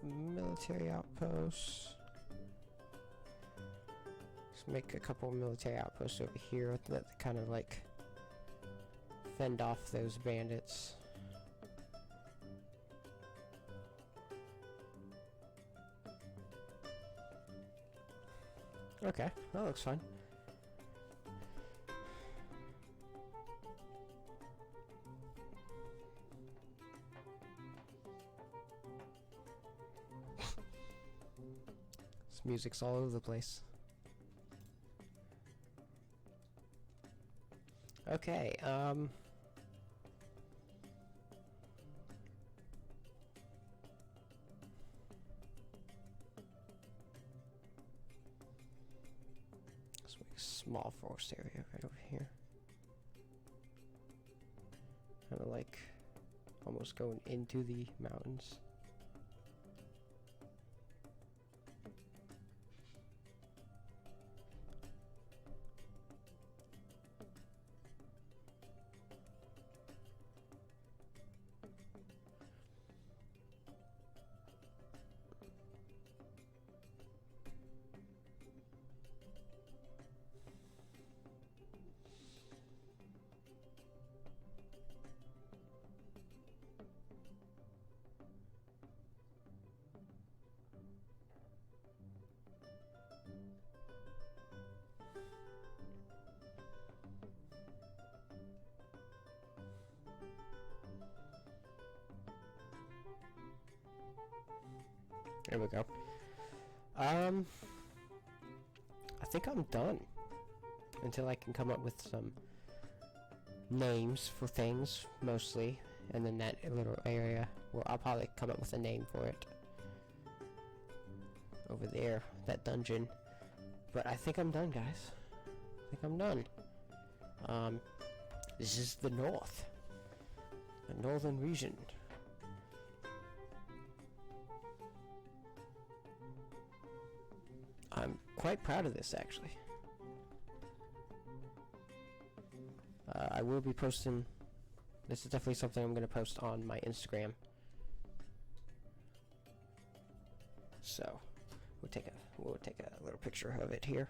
Military outposts. Let's make a couple military outposts over here that kind of like fend off those bandits. Okay, that looks fine. This music's all over the place. Okay, let's make a small forest area right over here. Kind of like almost going into the mountains. There we go. I think I'm done. Until I can come up with some names for things, mostly. And then that little area, well, I'll probably come up with a name for it. Over there, that dungeon. But I think I'm done, guys. I think I'm done. This is the north. The northern region. I'm quite proud of this, actually. I will be posting. This is definitely something I'm going to post on my Instagram. So we'll take a little picture of it here.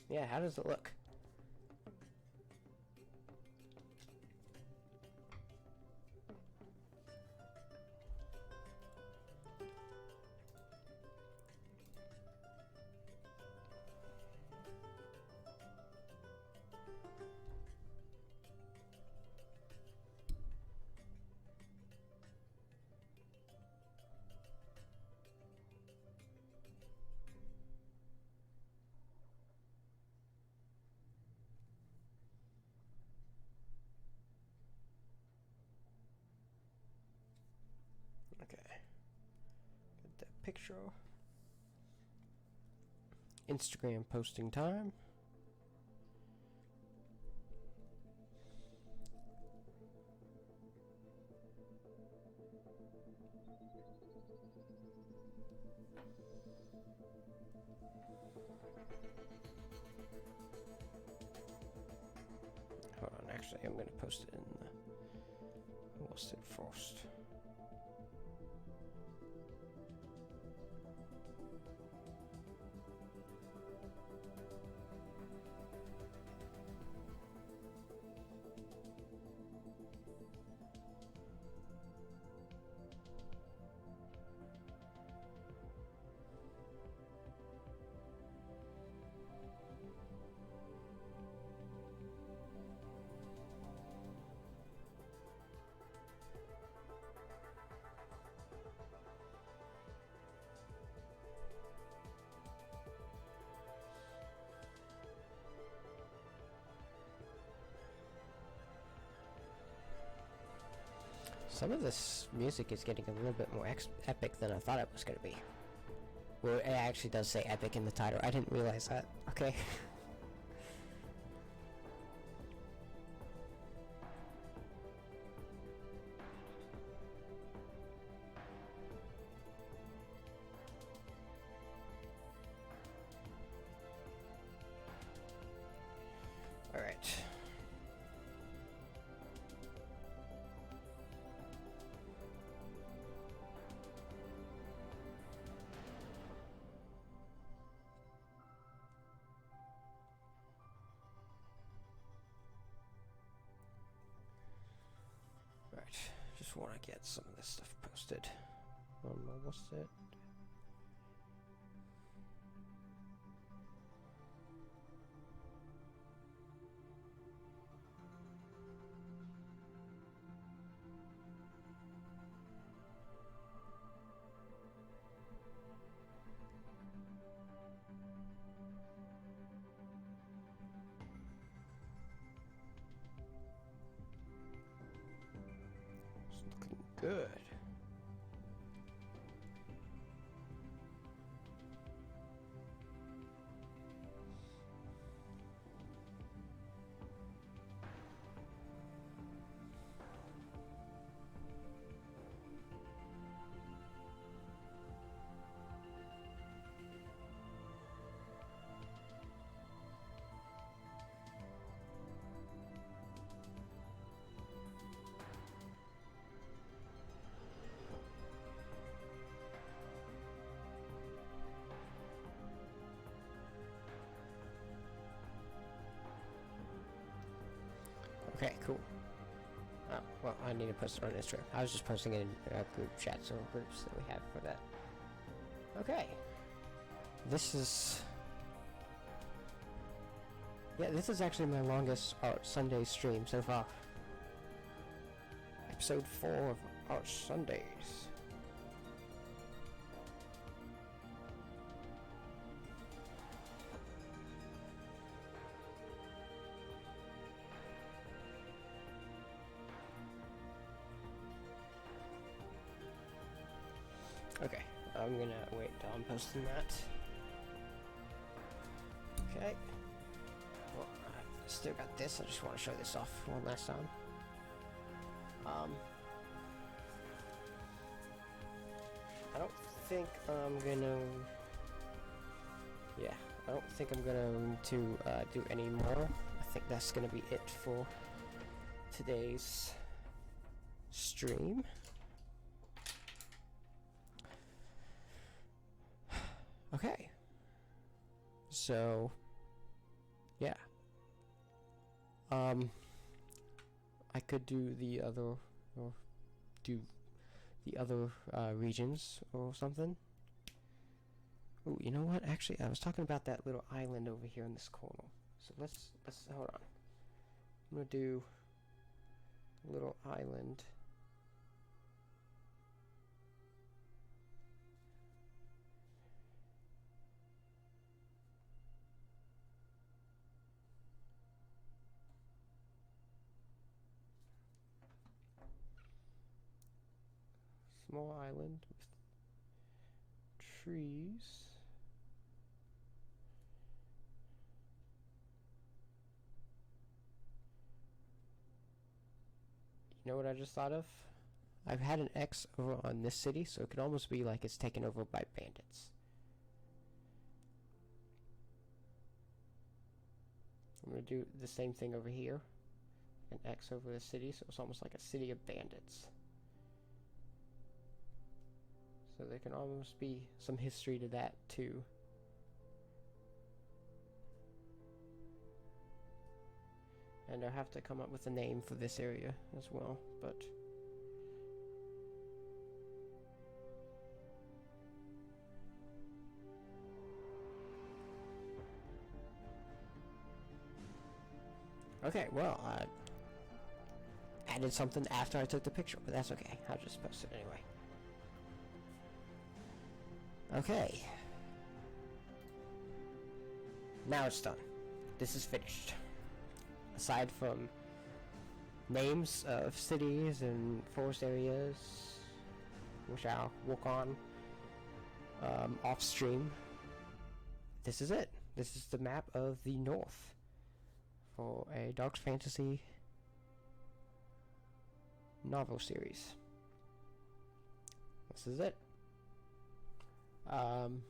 Yeah, how does it look? Okay. Get that picture. Instagram posting time. Hold on, actually, I'm going to post it in the Worsted Forest. Some of this music is getting a little bit more epic than I thought it was going to be. Well, it actually does say epic in the title. I didn't realize that. Okay. want to get some of this stuff posted. What's it? Good. Okay, cool. Oh, well, I need to post it on Instagram. I was just posting it in group chats or groups that we have for that. Okay. This is... Yeah, this is actually my longest Art Sunday stream so far. Episode 4 of Art Sundays. Okay, I'm gonna wait until I'm posting that. Okay. Well, I still got this. I just want to show this off one last time. I don't think I'm gonna... Yeah, I don't think I'm gonna do any more. I think that's gonna be it for today's stream. Okay, so, yeah, I could do the other, or do the other, regions or something. Oh, you know what, actually, I was talking about that little island over here in this corner, so let's, hold on, I'm gonna do a little island. Small island with trees. You know what I just thought of? I've had an X over on this city, so it could almost be like it's taken over by bandits. I'm gonna do the same thing over here. An X over the city, so it's almost like a city of bandits. So there can almost be some history to that too. And I have to come up with a name for this area as well, but okay, well, I added something after I took the picture, but that's okay. I'll just post it anyway. Okay. Now it's done. This is finished. Aside from names of cities and forest areas, which I'll work on off stream, this is it. This is the map of the North for a dark fantasy novel series. This is it. I'm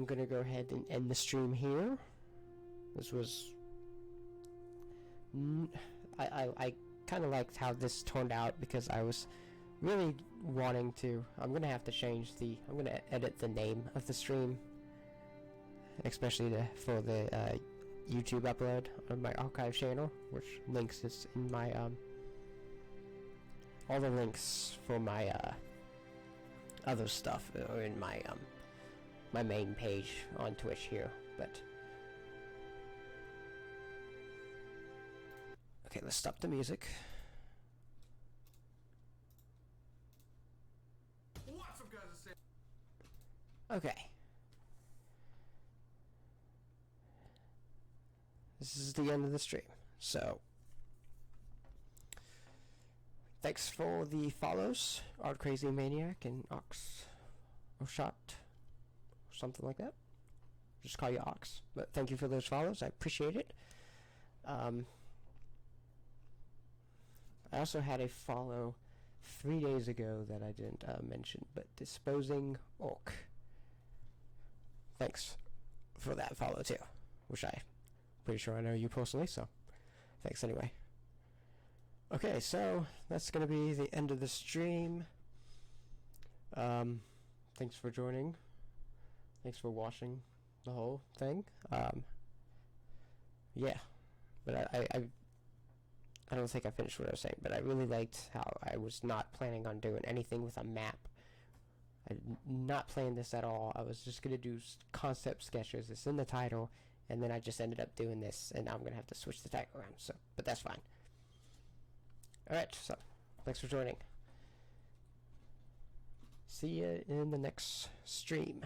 gonna go ahead and end the stream here. This was... I kind of liked how this turned out because I was really wanting to... I'm gonna have to change the... I'm gonna edit the name of the stream, especially for the YouTube upload on my archive channel, which links is in my all the links for my other stuff are in my my main page on Twitch here. But okay, let's stop the music. Okay. This is the end of the stream. So, thanks for the follows, Art Crazy Maniac and Ox or Shot, or something like that. Just call you Ox. But thank you for those follows. I appreciate it. I also had a follow 3 days ago that I didn't mention, but Disposing Orc. Thanks for that follow too, which I'm pretty sure I know you personally, so thanks anyway. Okay, so that's gonna be the end of the stream. Thanks for joining. Thanks for watching the whole thing. Yeah, but I don't think I finished what I was saying, but I really liked how I was not planning on doing anything with a map. I did not plan this at all. I was just going to do concept sketches. It's in the title, and then I just ended up doing this, and now I'm going to have to switch the title around, so, but that's fine. Alright, so, thanks for joining. See you in the next stream.